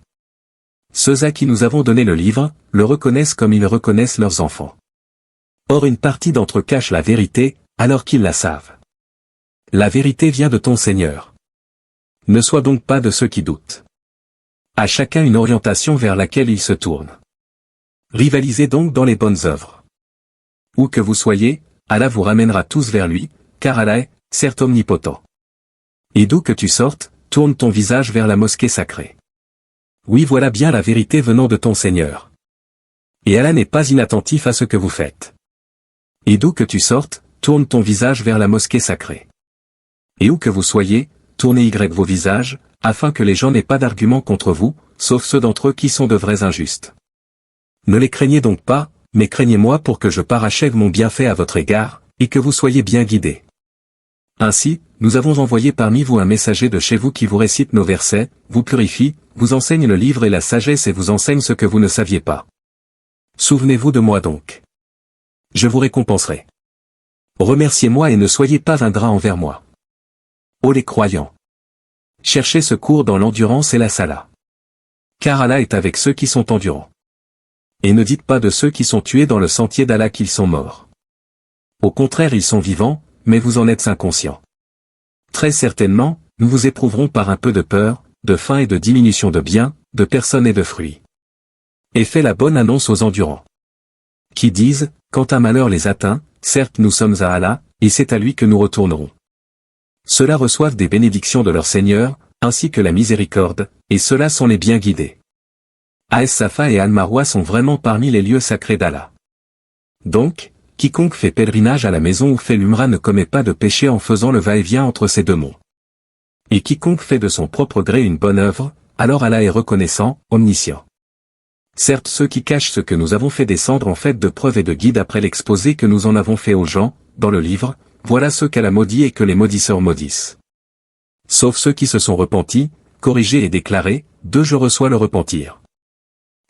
Ceux à qui nous avons donné le livre, le reconnaissent comme ils reconnaissent leurs enfants. Or une partie d'entre eux cache la vérité, alors qu'ils la savent. La vérité vient de ton Seigneur. Ne sois donc pas de ceux qui doutent. À chacun une orientation vers laquelle il se tourne. Rivalisez donc dans les bonnes œuvres. Où que vous soyez, Allah vous ramènera tous vers lui, car Allah est, certes omnipotent. Et d'où que tu sortes, tourne ton visage vers la mosquée sacrée. Oui voilà bien la vérité venant de ton Seigneur. Et Allah n'est pas inattentif à ce que vous faites. Et d'où que tu sortes, tourne ton visage vers la mosquée sacrée. Et où que vous soyez, tournez vos visages, afin que les gens n'aient pas d'arguments contre vous, sauf ceux d'entre eux qui sont de vrais injustes. Ne les craignez donc pas, mais craignez-moi pour que je parachève mon bienfait à votre égard, et que vous soyez bien guidés. Ainsi, nous avons envoyé parmi vous un messager de chez vous qui vous récite nos versets, vous purifie, vous enseigne le livre et la sagesse et vous enseigne ce que vous ne saviez pas. Souvenez-vous de moi donc. Je vous récompenserai. Remerciez-moi et ne soyez pas ingrats envers moi. Ô les croyants! Cherchez secours dans l'endurance et la salah. Car Allah est avec ceux qui sont endurants. Et ne dites pas de ceux qui sont tués dans le sentier d'Allah qu'ils sont morts. Au contraire ils sont vivants, mais vous en êtes inconscients. Très certainement, nous vous éprouverons par un peu de peur, de faim et de diminution de biens, de personnes et de fruits. Et fais la bonne annonce aux endurants. Qui disent, quand un malheur les atteint, certes nous sommes à Allah, et c'est à lui que nous retournerons. Ceux-là reçoivent des bénédictions de leur Seigneur, ainsi que la miséricorde, et ceux-là sont les bien guidés. As-Safa et Al-Marwa sont vraiment parmi les lieux sacrés d'Allah. Donc, quiconque fait pèlerinage à la maison ou fait l'Umra ne commet pas de péché en faisant le va-et-vient entre ces deux monts. Et quiconque fait de son propre gré une bonne œuvre, alors Allah est reconnaissant, omniscient. Certes, ceux qui cachent ce que nous avons fait descendre en fait de preuve et de guide après l'exposé que nous en avons fait aux gens, dans le livre, voilà ceux qu'Allah maudit et que les maudisseurs maudissent. Sauf ceux qui se sont repentis, corrigés et déclarés, je reçois le repentir.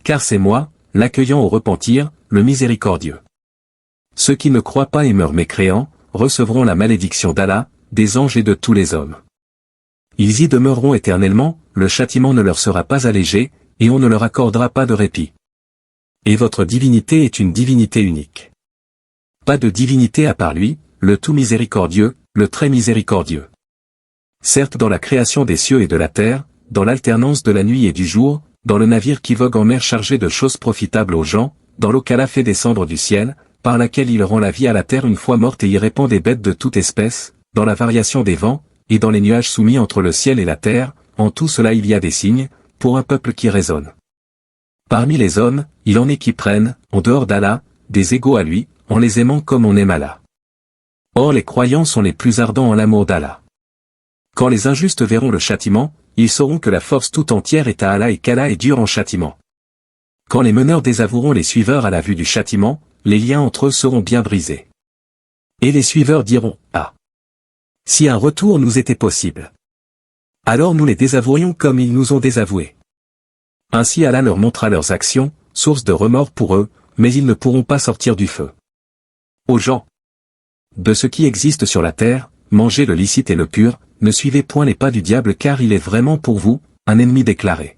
Car c'est moi, l'accueillant au repentir, le miséricordieux. Ceux qui ne croient pas et meurent mécréants, recevront la malédiction d'Allah, des anges et de tous les hommes. Ils y demeureront éternellement, le châtiment ne leur sera pas allégé, et on ne leur accordera pas de répit. Et votre divinité est une divinité unique. Pas de divinité à part lui, le tout miséricordieux, le très miséricordieux. Certes, dans la création des cieux et de la terre, dans l'alternance de la nuit et du jour, dans le navire qui vogue en mer chargé de choses profitables aux gens, dans l'eau qu'Allah fait descendre du ciel, par laquelle il rend la vie à la terre une fois morte et y répand des bêtes de toute espèce, dans la variation des vents, et dans les nuages soumis entre le ciel et la terre, en tout cela il y a des signes, pour un peuple qui raisonne. Parmi les hommes, il en est qui prennent, en dehors d'Allah, des égaux à lui, en les aimant comme on aime Allah. Or les croyants sont les plus ardents en l'amour d'Allah. Quand les injustes verront le châtiment, ils sauront que la force tout entière est à Allah et qu'Allah est dur en châtiment. Quand les meneurs désavoueront les suiveurs à la vue du châtiment, les liens entre eux seront bien brisés. Et les suiveurs diront, ah! Si un retour nous était possible. Alors nous les désavouerions comme ils nous ont désavoués. Ainsi Allah leur montrera leurs actions, source de remords pour eux, mais ils ne pourront pas sortir du feu. Aux gens de ce qui existe sur la terre, mangez le licite et le pur, ne suivez point les pas du diable car il est vraiment pour vous, un ennemi déclaré.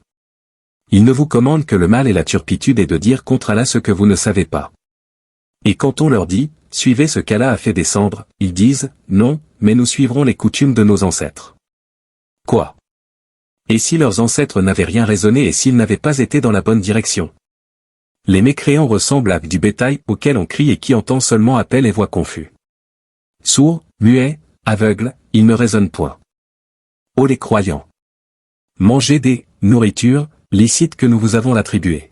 Il ne vous commande que le mal et la turpitude et de dire contre Allah ce que vous ne savez pas. Et quand on leur dit, suivez ce qu'Allah a fait descendre, ils disent, non, mais nous suivrons les coutumes de nos ancêtres. Quoi? Et si leurs ancêtres n'avaient rien raisonné et s'ils n'avaient pas été dans la bonne direction? Les mécréants ressemblent à du bétail auquel on crie et qui entend seulement appel et voix confus. Sourds, muets, aveugles, ils ne raisonnent point. Ô les croyants! Mangez des nourritures licites que nous vous avons attribuées.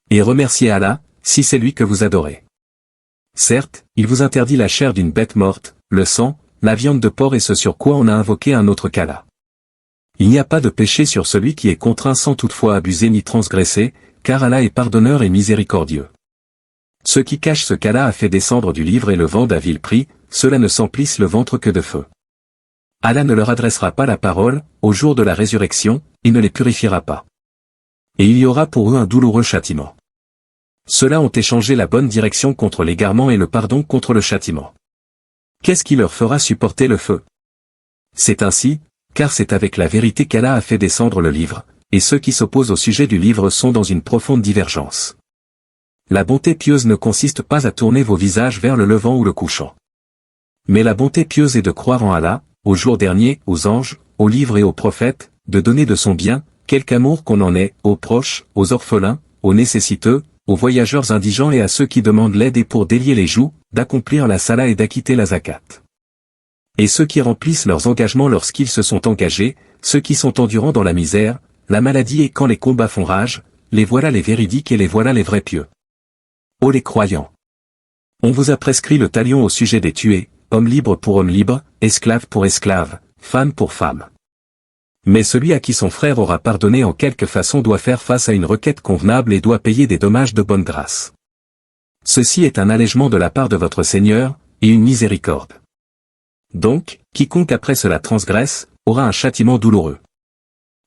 Et remerciez Allah, si c'est lui que vous adorez. Certes, il vous interdit la chair d'une bête morte, le sang, la viande de porc et ce sur quoi on a invoqué un autre qu'Allah. Il n'y a pas de péché sur celui qui est contraint sans toutefois abuser ni transgresser, car Allah est pardonneur et miséricordieux. Ceux qui cachent ce qu'Allah a fait descendre du livre et le vendent à vil prix, ceux-là ne s'emplissent le ventre que de feu. Allah ne leur adressera pas la parole, au jour de la résurrection, il ne les purifiera pas. Et il y aura pour eux un douloureux châtiment. Ceux-là ont échangé la bonne direction contre l'égarement et le pardon contre le châtiment. Qu'est-ce qui leur fera supporter le feu? C'est ainsi, car c'est avec la vérité qu'Allah a fait descendre le livre, et ceux qui s'opposent au sujet du livre sont dans une profonde divergence. La bonté pieuse ne consiste pas à tourner vos visages vers le levant ou le couchant. Mais la bonté pieuse est de croire en Allah, au jour dernier, aux anges, aux livres et aux prophètes, de donner de son bien, quelque amour qu'on en ait, aux proches, aux orphelins, aux nécessiteux, aux voyageurs indigents et à ceux qui demandent l'aide et pour délier les joues, d'accomplir la salat et d'acquitter la zakat. Et ceux qui remplissent leurs engagements lorsqu'ils se sont engagés, ceux qui sont endurants dans la misère, la maladie et quand les combats font rage, les voilà les véridiques et les voilà les vrais pieux. Ô les croyants! On vous a prescrit le talion au sujet des tués, homme libre pour homme libre, esclave pour esclave, femme pour femme. Mais celui à qui son frère aura pardonné en quelque façon doit faire face à une requête convenable et doit payer des dommages de bonne grâce. Ceci est un allègement de la part de votre Seigneur, et une miséricorde. Donc, quiconque après cela transgresse, aura un châtiment douloureux.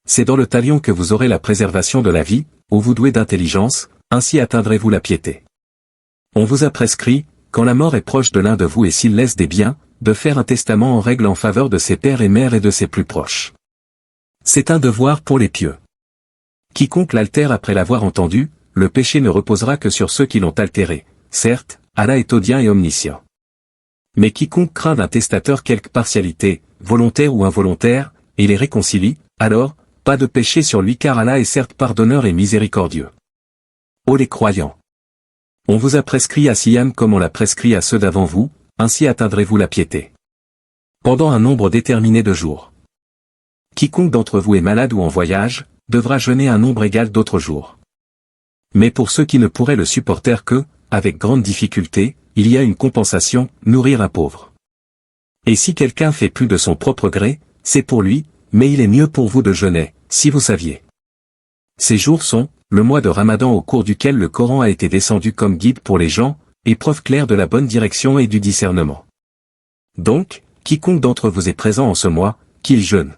C'est dans le talion que vous aurez la préservation de la vie, où vous douez d'intelligence, ainsi atteindrez-vous la piété. On vous a prescrit, quand la mort est proche de l'un de vous et s'il laisse des biens, de faire un testament en règle en faveur de ses pères et mères et de ses plus proches. C'est un devoir pour les pieux. Quiconque l'altère après l'avoir entendu, le péché ne reposera que sur ceux qui l'ont altéré. Certes, Allah est audient et omniscient. Mais quiconque craint d'un testateur quelque partialité, volontaire ou involontaire, et les réconcilie, alors, pas de péché sur lui car Allah est certes pardonneur et miséricordieux. Ô les croyants! On vous a prescrit à Siyam comme on l'a prescrit à ceux d'avant vous, ainsi atteindrez-vous la piété. Pendant un nombre déterminé de jours. Quiconque d'entre vous est malade ou en voyage, devra jeûner un nombre égal d'autres jours. Mais pour ceux qui ne pourraient le supporter que, avec grande difficulté, il y a une compensation, nourrir un pauvre. Et si quelqu'un fait plus de son propre gré, c'est pour lui, mais il est mieux pour vous de jeûner, si vous saviez. Ces jours sont, le mois de Ramadan au cours duquel le Coran a été descendu comme guide pour les gens, et preuve claire de la bonne direction et du discernement. Donc, quiconque d'entre vous est présent en ce mois, qu'il jeûne.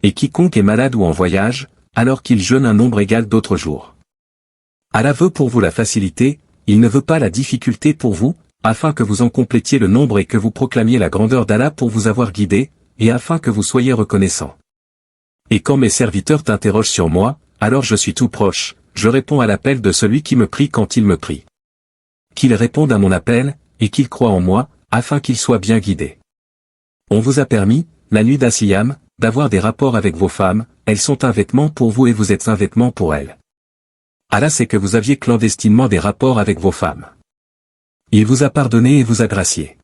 Et quiconque est malade ou en voyage, alors qu'il jeûne un nombre égal d'autres jours. Allah veut pour vous la facilité, il ne veut pas la difficulté pour vous, afin que vous en complétiez le nombre et que vous proclamiez la grandeur d'Allah pour vous avoir guidé, et afin que vous soyez reconnaissants. Et quand mes serviteurs t'interrogent sur moi, alors je suis tout proche, je réponds à l'appel de celui qui me prie quand il me prie. Qu'il réponde à mon appel, et qu'il croie en moi, afin qu'il soit bien guidé. On vous a permis, la nuit d'Asiyam, d'avoir des rapports avec vos femmes, elles sont un vêtement pour vous et vous êtes un vêtement pour elles. Allah sait que vous aviez clandestinement des rapports avec vos femmes. Il vous a pardonné et vous a gracié.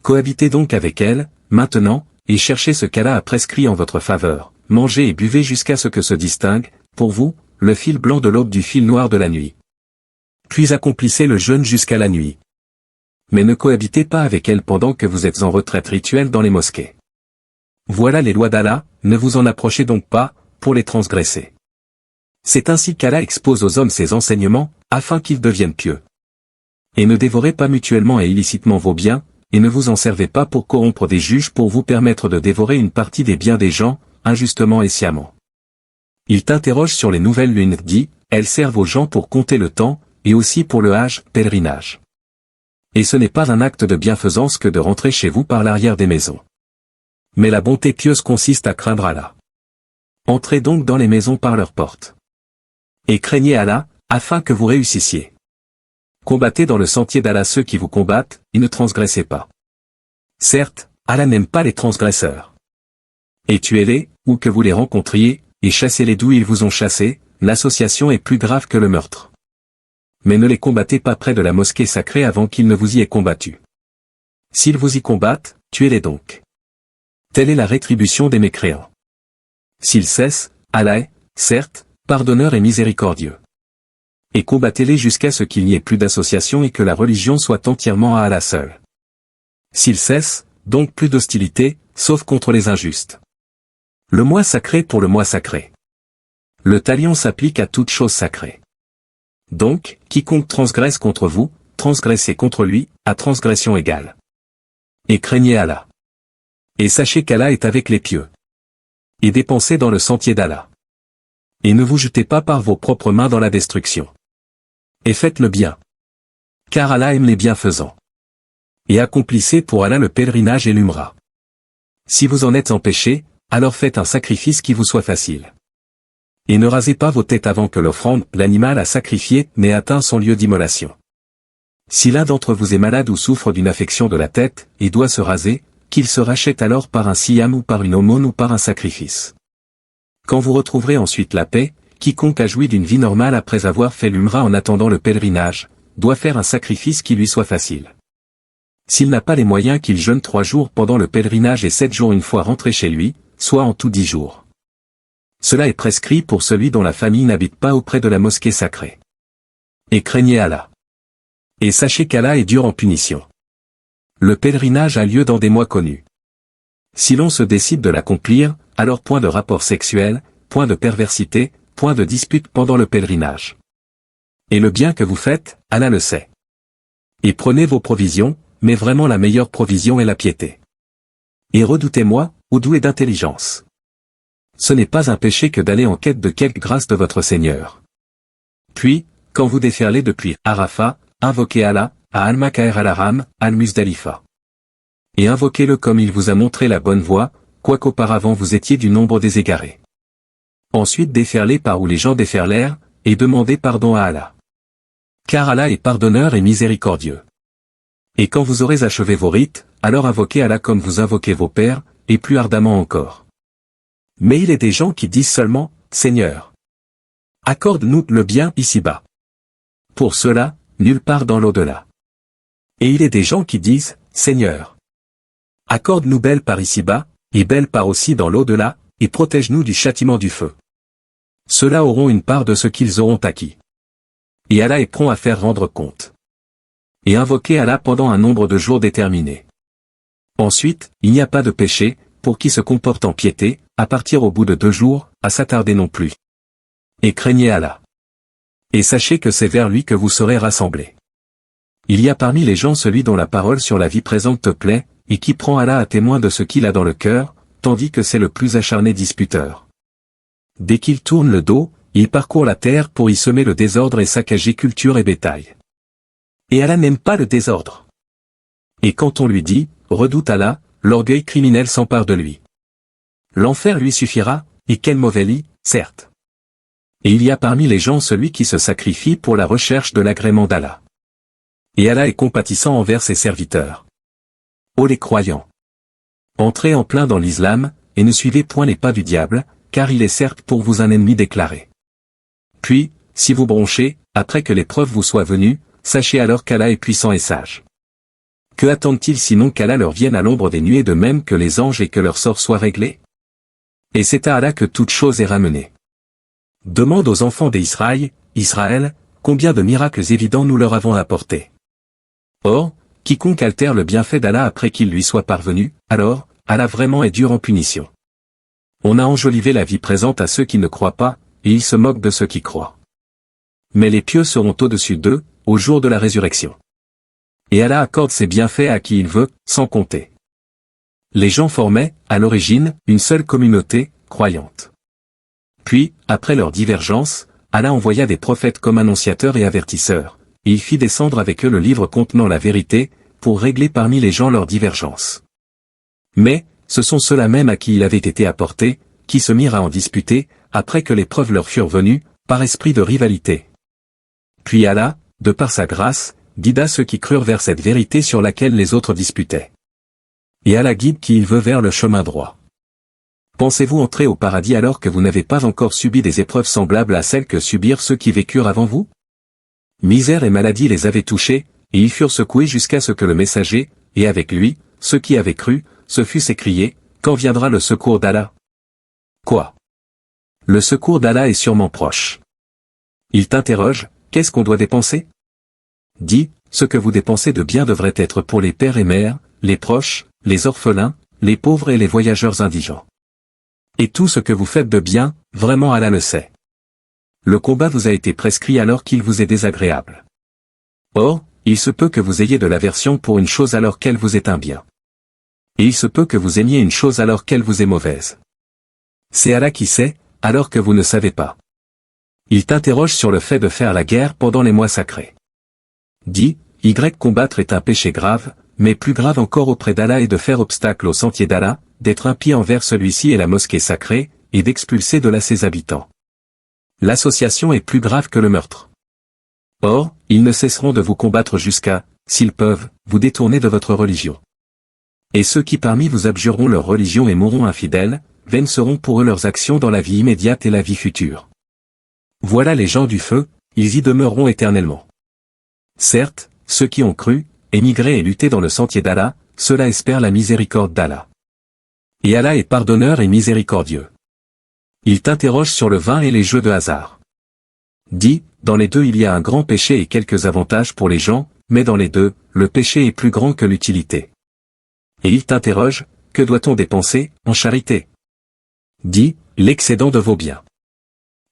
Cohabitez donc avec elles, maintenant, et cherchez ce qu'Allah a prescrit en votre faveur, mangez et buvez jusqu'à ce que se distingue, pour vous, le fil blanc de l'aube du fil noir de la nuit. Puis accomplissez le jeûne jusqu'à la nuit. Mais ne cohabitez pas avec elles pendant que vous êtes en retraite rituelle dans les mosquées. Voilà les lois d'Allah, ne vous en approchez donc pas, pour les transgresser. C'est ainsi qu'Allah expose aux hommes ses enseignements, afin qu'ils deviennent pieux. Et ne dévorez pas mutuellement et illicitement vos biens, et ne vous en servez pas pour corrompre des juges pour vous permettre de dévorer une partie des biens des gens, injustement et sciemment. Il t'interroge sur les nouvelles lunes, dit, elles servent aux gens pour compter le temps, et aussi pour le hajj, pèlerinage. Et ce n'est pas un acte de bienfaisance que de rentrer chez vous par l'arrière des maisons. Mais la bonté pieuse consiste à craindre Allah. Entrez donc dans les maisons par leurs portes. Et craignez Allah, afin que vous réussissiez. Combattez dans le sentier d'Allah ceux qui vous combattent, et ne transgressez pas. Certes, Allah n'aime pas les transgresseurs. Et tuez-les, ou que vous les rencontriez, et chassez-les d'où ils vous ont chassés, l'association est plus grave que le meurtre. Mais ne les combattez pas près de la mosquée sacrée avant qu'ils ne vous y aient combattu. S'ils vous y combattent, tuez-les donc. Telle est la rétribution des mécréants. S'ils cessent, Allah est, certes, pardonneur et miséricordieux. Et combattez-les jusqu'à ce qu'il n'y ait plus d'association et que la religion soit entièrement à Allah seul. S'ils cessent, donc plus d'hostilité, sauf contre les injustes. Le mois sacré pour le mois sacré. Le talion s'applique à toute chose sacrée. Donc, quiconque transgresse contre vous, transgressez contre lui, à transgression égale. Et craignez Allah. Et sachez qu'Allah est avec les pieux. Et dépensez dans le sentier d'Allah. Et ne vous jetez pas par vos propres mains dans la destruction. Et faites le bien. Car Allah aime les bienfaisants. Et accomplissez pour Allah le pèlerinage et l'umra. Si vous en êtes empêché, alors faites un sacrifice qui vous soit facile. Et ne rasez pas vos têtes avant que l'offrande, l'animal à sacrifier, n'ait atteint son lieu d'immolation. Si l'un d'entre vous est malade ou souffre d'une affection de la tête, et doit se raser, qu'il se rachète alors par un siyam ou par une aumône ou par un sacrifice. Quand vous retrouverez ensuite la paix, quiconque a joui d'une vie normale après avoir fait l'umra en attendant le pèlerinage, doit faire un sacrifice qui lui soit facile. S'il n'a pas les moyens, qu'il jeûne 3 jours pendant le pèlerinage et 7 jours une fois rentré chez lui, soit en tout 10 jours. Cela est prescrit pour celui dont la famille n'habite pas auprès de la mosquée sacrée. Et craignez Allah. Et sachez qu'Allah est dur en punition. Le pèlerinage a lieu dans des mois connus. Si l'on se décide de l'accomplir, alors point de rapport sexuel, point de perversité, point de dispute pendant le pèlerinage. Et le bien que vous faites, Allah le sait. Et prenez vos provisions, mais vraiment la meilleure provision est la piété. Et redoutez-moi, ô doué d'intelligence. Ce n'est pas un péché que d'aller en quête de quelque grâce de votre Seigneur. Puis, quand vous déferlez depuis Arafat, invoquez Allah, à Al-Makaer al-Haram, Al-Muzdalifa. Et invoquez-le comme il vous a montré la bonne voie, quoiqu'auparavant vous étiez du nombre des égarés. Ensuite déferlez par où les gens déferlèrent, et demandez pardon à Allah. Car Allah est pardonneur et miséricordieux. Et quand vous aurez achevé vos rites, alors invoquez Allah comme vous invoquez vos pères, et plus ardemment encore. Mais il est des gens qui disent seulement, Seigneur, accorde-nous le bien ici-bas. Pour cela, nulle part dans l'au-delà. Et il est des gens qui disent, Seigneur, accorde-nous belle part ici-bas, et belle part aussi dans l'au-delà, et protège-nous du châtiment du feu. Ceux-là auront une part de ce qu'ils auront acquis. Et Allah est prompt à faire rendre compte. Et invoquez Allah pendant un nombre de jours déterminé. Ensuite, il n'y a pas de péché, pour qui se comporte en piété, à partir au bout de 2 jours, à s'attarder non plus. Et craignez Allah. Et sachez que c'est vers lui que vous serez rassemblés. Il y a parmi les gens celui dont la parole sur la vie présente te plaît, et qui prend Allah à témoin de ce qu'il a dans le cœur, tandis que c'est le plus acharné disputeur. Dès qu'il tourne le dos, il parcourt la terre pour y semer le désordre et saccager culture et bétail. Et Allah n'aime pas le désordre. Et quand on lui dit, redoute Allah, l'orgueil criminel s'empare de lui. L'enfer lui suffira, et quel mauvais lit, certes. Et il y a parmi les gens celui qui se sacrifie pour la recherche de l'agrément d'Allah. Et Allah est compatissant envers ses serviteurs. Ô les croyants! Entrez en plein dans l'islam, et ne suivez point les pas du diable, car il est certes pour vous un ennemi déclaré. Puis, si vous bronchez, après que l'épreuve vous soit venue, sachez alors qu'Allah est puissant et sage. Que attendent-ils sinon qu'Allah leur vienne à l'ombre des nuées de même que les anges et que leur sort soit réglé? Et c'est à Allah que toute chose est ramenée. Demande aux enfants d'Israël, Israël, combien de miracles évidents nous leur avons apportés. Or, quiconque altère le bienfait d'Allah après qu'il lui soit parvenu, alors, Allah vraiment est dur en punition. On a enjolivé la vie présente à ceux qui ne croient pas, et ils se moquent de ceux qui croient. Mais les pieux seront au-dessus d'eux, au jour de la résurrection. Et Allah accorde ses bienfaits à qui il veut, sans compter. Les gens formaient, à l'origine, une seule communauté, croyante. Puis, après leur divergence, Allah envoya des prophètes comme annonciateurs et avertisseurs, et il fit descendre avec eux le livre contenant la vérité, pour régler parmi les gens leurs divergences. Mais, ce sont ceux-là même à qui il avait été apporté, qui se mirent à en disputer, après que les preuves leur furent venues, par esprit de rivalité. Puis Allah, de par sa grâce, guida ceux qui crurent vers cette vérité sur laquelle les autres disputaient. Et Allah guide qui il veut vers le chemin droit. Pensez-vous entrer au paradis alors que vous n'avez pas encore subi des épreuves semblables à celles que subirent ceux qui vécurent avant vous? Misère et maladie les avaient touchés, et ils furent secoués jusqu'à ce que le messager, et avec lui, ceux qui avaient cru, se fussent écriés, quand viendra le secours d'Allah? Quoi? Le secours d'Allah est sûrement proche. Il t'interroge, qu'est-ce qu'on doit dépenser? Dis, ce que vous dépensez de bien devrait être pour les pères et mères, les proches, les orphelins, les pauvres et les voyageurs indigents. Et tout ce que vous faites de bien, vraiment Allah le sait. Le combat vous a été prescrit alors qu'il vous est désagréable. Or, il se peut que vous ayez de l'aversion pour une chose alors qu'elle vous est un bien. Et il se peut que vous aimiez une chose alors qu'elle vous est mauvaise. C'est Allah qui sait, alors que vous ne savez pas. Il t'interroge sur le fait de faire la guerre pendant les mois sacrés. Dis, combattre est un péché grave, mais plus grave encore auprès d'Allah est de faire obstacle au sentier d'Allah, d'être impie envers celui-ci et la mosquée sacrée, et d'expulser de là ses habitants. L'association est plus grave que le meurtre. Or, ils ne cesseront de vous combattre jusqu'à, s'ils peuvent, vous détourner de votre religion. Et ceux qui parmi vous abjureront leur religion et mourront infidèles, vaines seront pour eux leurs actions dans la vie immédiate et la vie future. Voilà les gens du feu, ils y demeureront éternellement. Certes, ceux qui ont cru, émigré et lutté dans le sentier d'Allah, ceux-là espèrent la miséricorde d'Allah. Et Allah est pardonneur et miséricordieux. Il t'interroge sur le vin et les jeux de hasard. Dis, dans les deux il y a un grand péché et quelques avantages pour les gens, mais dans les deux, le péché est plus grand que l'utilité. Et il t'interroge, que doit-on dépenser, en charité? Dis, l'excédent de vos biens.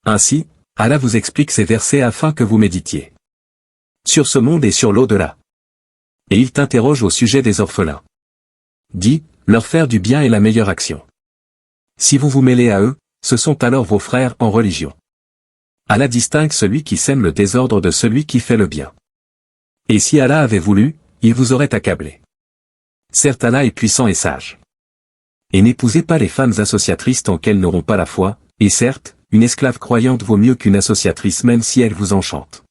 Ainsi, Allah vous explique ces versets afin que vous méditiez sur ce monde et sur l'au-delà. Et il t'interroge au sujet des orphelins. Dis, leur faire du bien est la meilleure action. Si vous vous mêlez à eux, ce sont alors vos frères en religion. Allah distingue celui qui sème le désordre de celui qui fait le bien. Et si Allah avait voulu, il vous aurait accablé. Certes Allah est puissant et sage. Et n'épousez pas les femmes associatrices tant qu'elles n'auront pas la foi, et certes, une esclave croyante vaut mieux qu'une associatrice même si elle vous enchante.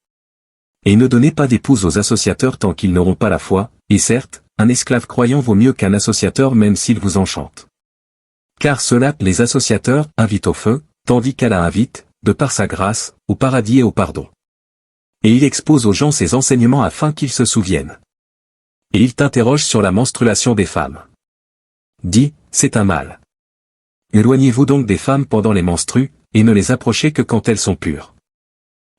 Et ne donnez pas d'épouse aux associateurs tant qu'ils n'auront pas la foi, et certes, un esclave croyant vaut mieux qu'un associateur même s'il vous enchante. Car cela, les associateurs, invitent au feu, tandis qu'Allah invite, de par sa grâce, au paradis et au pardon. Et il expose aux gens ses enseignements afin qu'ils se souviennent. Et il t'interroge sur la menstruation des femmes. Dis, c'est un mal. Éloignez-vous donc des femmes pendant les menstrues, et ne les approchez que quand elles sont pures.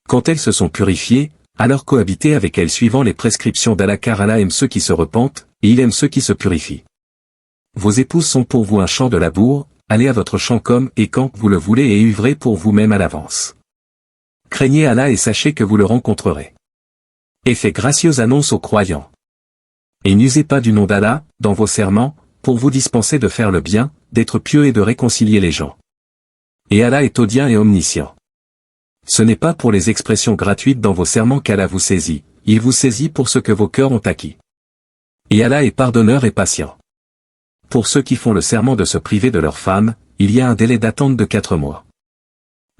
Quand elles se sont purifiées, alors cohabitez avec elles suivant les prescriptions d'Allah car Allah aime ceux qui se repentent, et il aime ceux qui se purifient. Vos épouses sont pour vous un champ de labour, allez à votre champ comme et quand vous le voulez et œuvrez pour vous-même à l'avance. Craignez Allah et sachez que vous le rencontrerez. Et fait gracieuse annonce aux croyants. Et n'usez pas du nom d'Allah, dans vos serments, pour vous dispenser de faire le bien, d'être pieux et de réconcilier les gens. Et Allah est audient et omniscient. Ce n'est pas pour les expressions gratuites dans vos serments qu'Allah vous saisit, il vous saisit pour ce que vos cœurs ont acquis. Et Allah est pardonneur et patient. Pour ceux qui font le serment de se priver de leur femme, il y a un délai d'attente de 4 mois.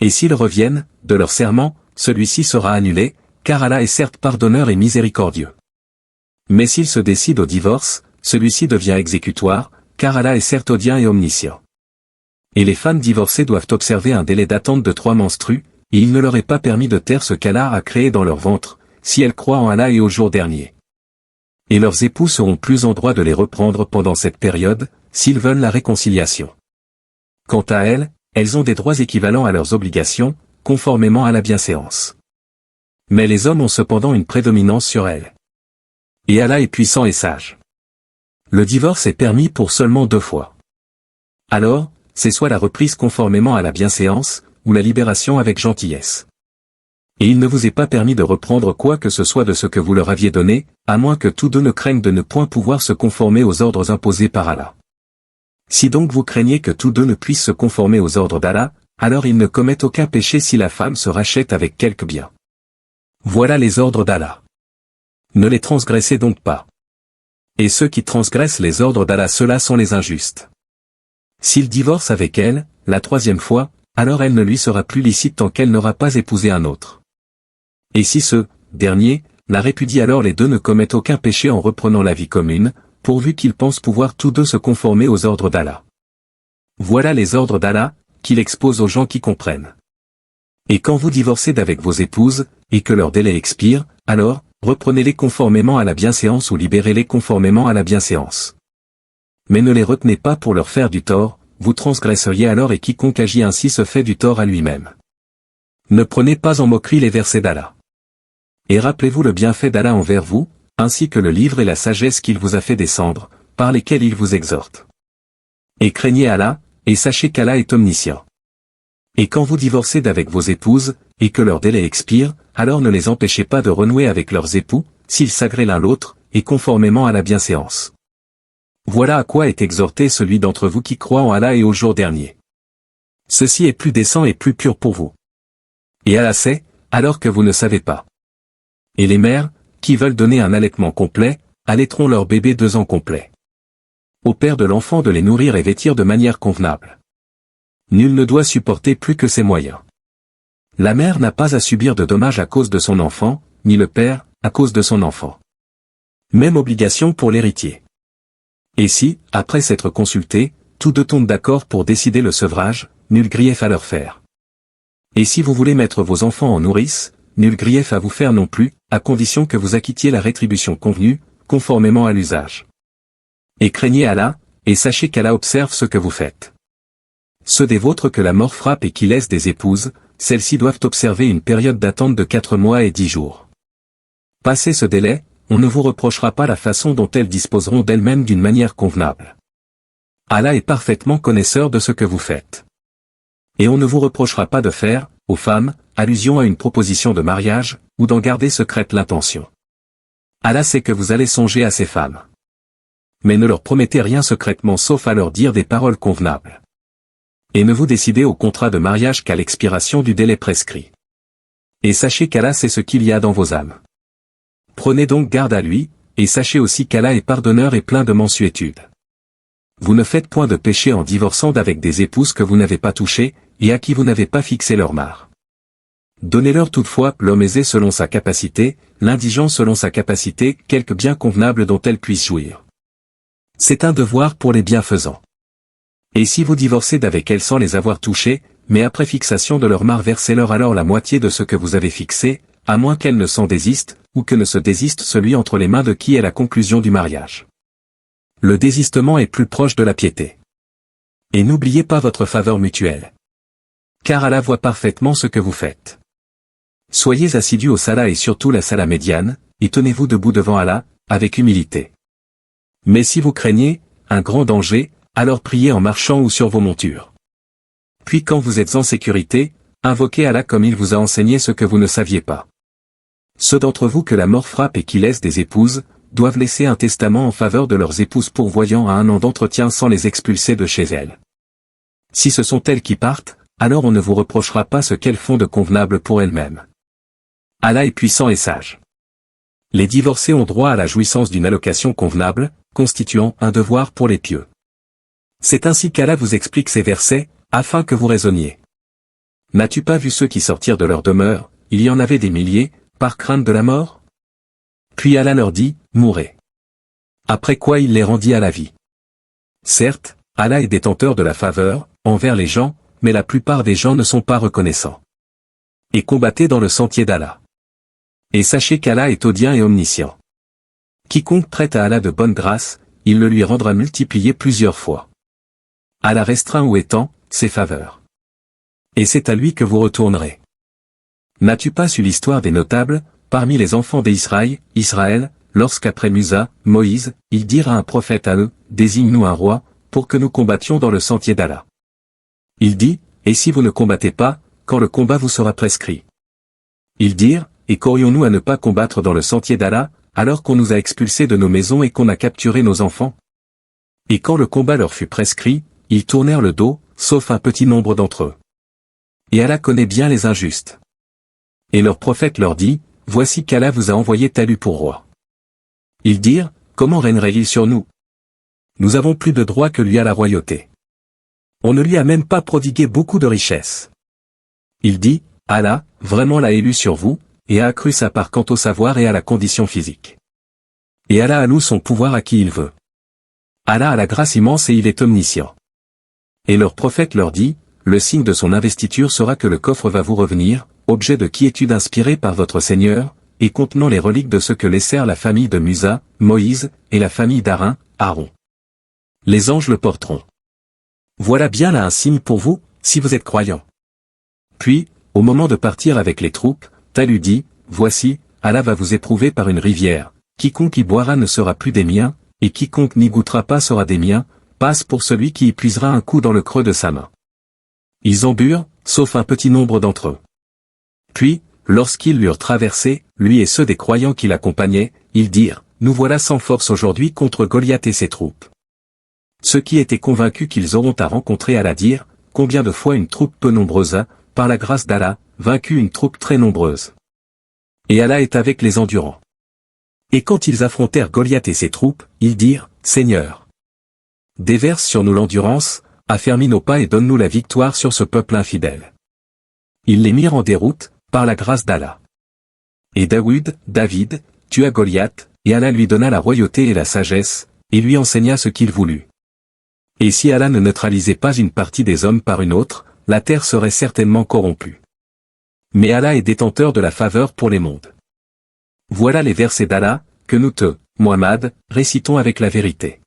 Et s'ils reviennent, de leur serment, celui-ci sera annulé, car Allah est certes pardonneur et miséricordieux. Mais s'ils se décident au divorce, celui-ci devient exécutoire, car Allah est certes audient et omniscient. Et les femmes divorcées doivent observer un délai d'attente de 3 menstrues, et il ne leur est pas permis de taire ce qu'Allah a créé dans leur ventre, si elles croient en Allah et au jour dernier. Et leurs époux seront plus en droit de les reprendre pendant cette période, s'ils veulent la réconciliation. Quant à elles, elles ont des droits équivalents à leurs obligations, conformément à la bienséance. Mais les hommes ont cependant une prédominance sur elles. Et Allah est puissant et sage. Le divorce est permis pour seulement 2 fois. Alors, c'est soit la reprise conformément à la bienséance, ou la libération avec gentillesse. Et il ne vous est pas permis de reprendre quoi que ce soit de ce que vous leur aviez donné, à moins que tous deux ne craignent de ne point pouvoir se conformer aux ordres imposés par Allah. Si donc vous craignez que tous deux ne puissent se conformer aux ordres d'Allah, alors ils ne commettent aucun péché si la femme se rachète avec quelque bien. Voilà les ordres d'Allah. Ne les transgressez donc pas. Et ceux qui transgressent les ordres d'Allah, ceux-là sont les injustes. S'il divorce avec elle, la 3e fois, alors elle ne lui sera plus licite tant qu'elle n'aura pas épousé un autre. Et si ce dernier la répudie, alors les deux ne commettent aucun péché en reprenant la vie commune, pourvu qu'ils pensent pouvoir tous deux se conformer aux ordres d'Allah. Voilà les ordres d'Allah, qu'il expose aux gens qui comprennent. Et quand vous divorcez d'avec vos épouses, et que leur délai expire, alors, reprenez-les conformément à la bienséance ou libérez-les conformément à la bienséance. Mais ne les retenez pas pour leur faire du tort, vous transgresseriez alors et quiconque agit ainsi se fait du tort à lui-même. Ne prenez pas en moquerie les versets d'Allah. Et rappelez-vous le bienfait d'Allah envers vous, ainsi que le livre et la sagesse qu'il vous a fait descendre, par lesquels il vous exhorte. Et craignez Allah, et sachez qu'Allah est omniscient. Et quand vous divorcez d'avec vos épouses, et que leur délai expire, alors ne les empêchez pas de renouer avec leurs époux, s'ils s'agréent l'un l'autre, et conformément à la bienséance. Voilà à quoi est exhorté celui d'entre vous qui croit en Allah et au jour dernier. Ceci est plus décent et plus pur pour vous. Et Allah sait, alors que vous ne savez pas. Et les mères, qui veulent donner un allaitement complet, allaiteront leur bébé 2 ans complets. Au père de l'enfant de les nourrir et vêtir de manière convenable. Nul ne doit supporter plus que ses moyens. La mère n'a pas à subir de dommages à cause de son enfant, ni le père, à cause de son enfant. Même obligation pour l'héritier. Et si, après s'être consultés, tous deux tombent d'accord pour décider le sevrage, nul grief à leur faire. Et si vous voulez mettre vos enfants en nourrice, nul grief à vous faire non plus, à condition que vous acquittiez la rétribution convenue, conformément à l'usage. Et craignez Allah, et sachez qu'Allah observe ce que vous faites. Ceux des vôtres que la mort frappe et qui laissent des épouses, celles-ci doivent observer une période d'attente de 4 mois et 10 jours. Passé ce délai, on ne vous reprochera pas la façon dont elles disposeront d'elles-mêmes d'une manière convenable. Allah est parfaitement connaisseur de ce que vous faites. Et on ne vous reprochera pas de faire, aux femmes, allusion à une proposition de mariage, ou d'en garder secrète l'intention. Allah sait que vous allez songer à ces femmes. Mais ne leur promettez rien secrètement sauf à leur dire des paroles convenables. Et ne vous décidez au contrat de mariage qu'à l'expiration du délai prescrit. Et sachez qu'Allah sait ce qu'il y a dans vos âmes. Prenez donc garde à lui, et sachez aussi qu'Allah est pardonneur et plein de mansuétude. Vous ne faites point de péché en divorçant d'avec des épouses que vous n'avez pas touchées, et à qui vous n'avez pas fixé leur mare. Donnez-leur toutefois, l'homme aisé selon sa capacité, l'indigent selon sa capacité, quelque bien convenable dont elles puissent jouir. C'est un devoir pour les bienfaisants. Et si vous divorcez d'avec elles sans les avoir touchées, mais après fixation de leur mare, versez-leur alors la moitié de ce que vous avez fixé, à moins qu'elles ne s'en désistent, ou que ne se désiste celui entre les mains de qui est la conclusion du mariage. Le désistement est plus proche de la piété. Et n'oubliez pas votre faveur mutuelle. Car Allah voit parfaitement ce que vous faites. Soyez assidus au salat et surtout la salat médiane, et tenez-vous debout devant Allah, avec humilité. Mais si vous craignez un grand danger, alors priez en marchant ou sur vos montures. Puis quand vous êtes en sécurité, invoquez Allah comme il vous a enseigné ce que vous ne saviez pas. Ceux d'entre vous que la mort frappe et qui laissent des épouses, doivent laisser un testament en faveur de leurs épouses pourvoyant à 1 an d'entretien sans les expulser de chez elles. Si ce sont elles qui partent, alors on ne vous reprochera pas ce qu'elles font de convenable pour elles-mêmes. Allah est puissant et sage. Les divorcés ont droit à la jouissance d'une allocation convenable, constituant un devoir pour les pieux. C'est ainsi qu'Allah vous explique ces versets, afin que vous raisonniez. N'as-tu pas vu ceux qui sortirent de leur demeure, il y en avait des milliers, par crainte de la mort? Puis Allah leur dit, mourez. Après quoi il les rendit à la vie. Certes, Allah est détenteur de la faveur, envers les gens, mais la plupart des gens ne sont pas reconnaissants. Et combattez dans le sentier d'Allah. Et sachez qu'Allah est audient et omniscient. Quiconque prête à Allah de bonne grâce, il le lui rendra multiplié plusieurs fois. Allah restreint ou étend ses faveurs. Et c'est à lui que vous retournerez. N'as-tu pas su l'histoire des notables, parmi les enfants Israël, lorsqu'après Musa, Moïse, ils dirent à un prophète à eux, désigne-nous un roi, pour que nous combattions dans le sentier d'Allah. Il dit, et si vous ne combattez pas, quand le combat vous sera prescrit? Ils dirent, et qu'aurions-nous à ne pas combattre dans le sentier d'Allah, alors qu'on nous a expulsés de nos maisons et qu'on a capturé nos enfants? Et quand le combat leur fut prescrit, ils tournèrent le dos, sauf un petit nombre d'entre eux. Et Allah connaît bien les injustes. Et leur prophète leur dit, voici qu'Allah vous a envoyé Talut pour roi. Ils dirent, comment régnerait-il sur nous? Nous avons plus de droit que lui à la royauté. On ne lui a même pas prodigué beaucoup de richesses. Il dit, Allah, vraiment l'a élu sur vous, et a accru sa part quant au savoir et à la condition physique. Et Allah alloue son pouvoir à qui il veut. Allah a la grâce immense et il est omniscient. Et leur prophète leur dit, le signe de son investiture sera que le coffre va vous revenir, objet de quiétude inspiré par votre Seigneur, et contenant les reliques de ce que laissèrent la famille de Musa, Moïse, et la famille Aaron. Les anges le porteront. Voilà bien là un signe pour vous, si vous êtes croyants. Puis, au moment de partir avec les troupes, Talut dit, voici, Allah va vous éprouver par une rivière, quiconque y boira ne sera plus des miens, et quiconque n'y goûtera pas sera des miens, passe pour celui qui y puisera un coup dans le creux de sa main. Ils en burent, sauf un petit nombre d'entre eux. Puis, lorsqu'ils l'eurent traversé, lui et ceux des croyants qui l'accompagnaient, ils dirent, nous voilà sans force aujourd'hui contre Goliath et ses troupes. Ceux qui étaient convaincus qu'ils auront à rencontrer Allah dirent, combien de fois une troupe peu nombreuse a, par la grâce d'Allah, vaincu une troupe très nombreuse. Et Allah est avec les endurants. Et quand ils affrontèrent Goliath et ses troupes, ils dirent, Seigneur, déverse sur nous l'endurance, affermis nos pas et donne-nous la victoire sur ce peuple infidèle. Ils les mirent en déroute, par la grâce d'Allah. Et David, tua Goliath, et Allah lui donna la royauté et la sagesse, et lui enseigna ce qu'il voulut. Et si Allah ne neutralisait pas une partie des hommes par une autre, la terre serait certainement corrompue. Mais Allah est détenteur de la faveur pour les mondes. Voilà les versets d'Allah, que nous Muhammad, récitons avec la vérité.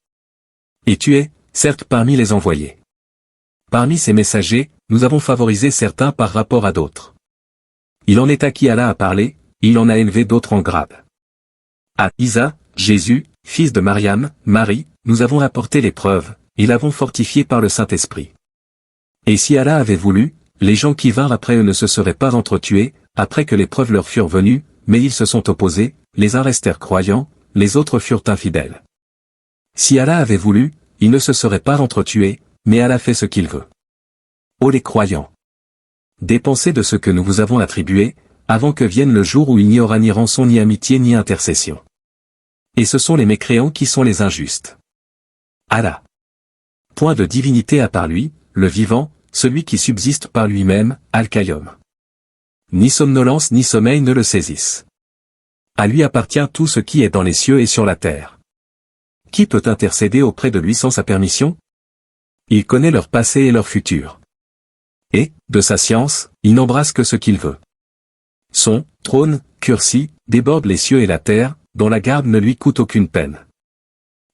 Et tu es, certes parmi les envoyés. Parmi ces messagers, nous avons favorisé certains par rapport à d'autres. Il en est à qui Allah a parlé, il en a élevé d'autres en grade. À Isa, Jésus, fils de Mariam, Marie, nous avons apporté les preuves, et l'avons fortifié par le Saint-Esprit. Et si Allah avait voulu, les gens qui vinrent après eux ne se seraient pas entretués, après que les preuves leur furent venues, mais ils se sont opposés, les uns restèrent croyants, les autres furent infidèles. Si Allah avait voulu, ils ne se seraient pas entretués, mais Allah fait ce qu'il veut. Ô les croyants! Dépensez de ce que nous vous avons attribué, avant que vienne le jour où il n'y aura ni rançon ni amitié ni intercession. Et ce sont les mécréants qui sont les injustes. Allah. Point de divinité à part lui, le vivant, celui qui subsiste par lui-même, Al-Qayyum. Ni somnolence ni sommeil ne le saisissent. À lui appartient tout ce qui est dans les cieux et sur la terre. Qui peut intercéder auprès de lui sans sa permission? Il connaît leur passé et leur futur. Et, de sa science, il n'embrasse que ce qu'il veut. Son trône, Kursi, déborde les cieux et la terre, dont la garde ne lui coûte aucune peine.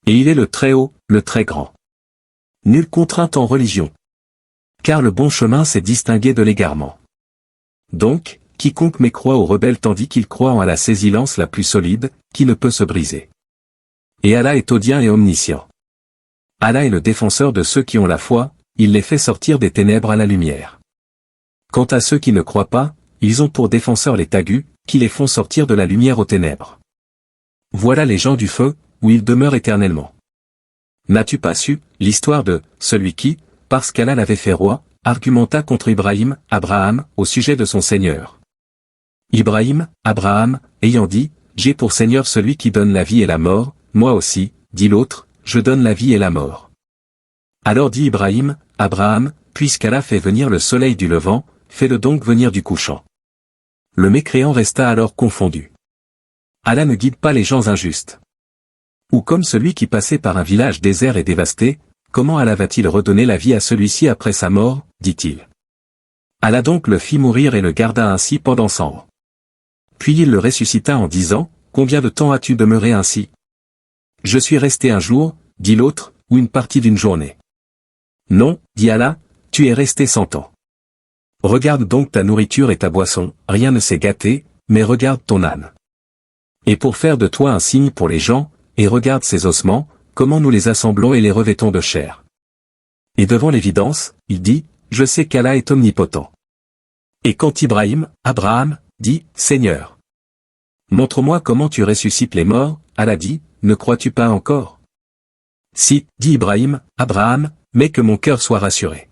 Et il est le Très-Haut, le Très-Grand. Nulle contrainte en religion. Car le bon chemin s'est distingué de l'égarement. Donc, quiconque mécroit aux rebelles tandis qu'il croit en Allah saisilence la plus solide, qui ne peut se briser. Et Allah est audient et omniscient. Allah est le défenseur de ceux qui ont la foi, il les fait sortir des ténèbres à la lumière. Quant à ceux qui ne croient pas, ils ont pour défenseurs les tagus, qui les font sortir de la lumière aux ténèbres. Voilà les gens du feu, où ils demeurent éternellement. N'as-tu pas su, l'histoire de celui qui, parce qu'Allah l'avait fait roi, argumenta contre Abraham, au sujet de son Seigneur. Abraham, ayant dit, j'ai pour Seigneur celui qui donne la vie et la mort, moi aussi, dit l'autre, je donne la vie et la mort. Alors dit Abraham, puisqu'Allah fait venir le soleil du levant, fais-le donc venir du couchant. Le mécréant resta alors confondu. Allah ne guide pas les gens injustes. Ou comme celui qui passait par un village désert et dévasté, comment Allah va-t-il redonner la vie à celui-ci après sa mort, dit-il. Allah donc le fit mourir et le garda ainsi pendant 100 ans. Puis il le ressuscita en disant, combien de temps as-tu demeuré ainsi? Je suis resté un jour, dit l'autre, ou une partie d'une journée. Non, dit Allah, tu es resté 100 ans. Regarde donc ta nourriture et ta boisson, rien ne s'est gâté, mais regarde ton âne. Et pour faire de toi un signe pour les gens, et regarde ces ossements, comment nous les assemblons et les revêtons de chair. Et devant l'évidence, il dit, je sais qu'Allah est omnipotent. Et quand Abraham, dit, Seigneur, montre-moi comment tu ressuscites les morts, Allah dit, ne crois-tu pas encore? Si, dit Abraham, mais que mon cœur soit rassuré.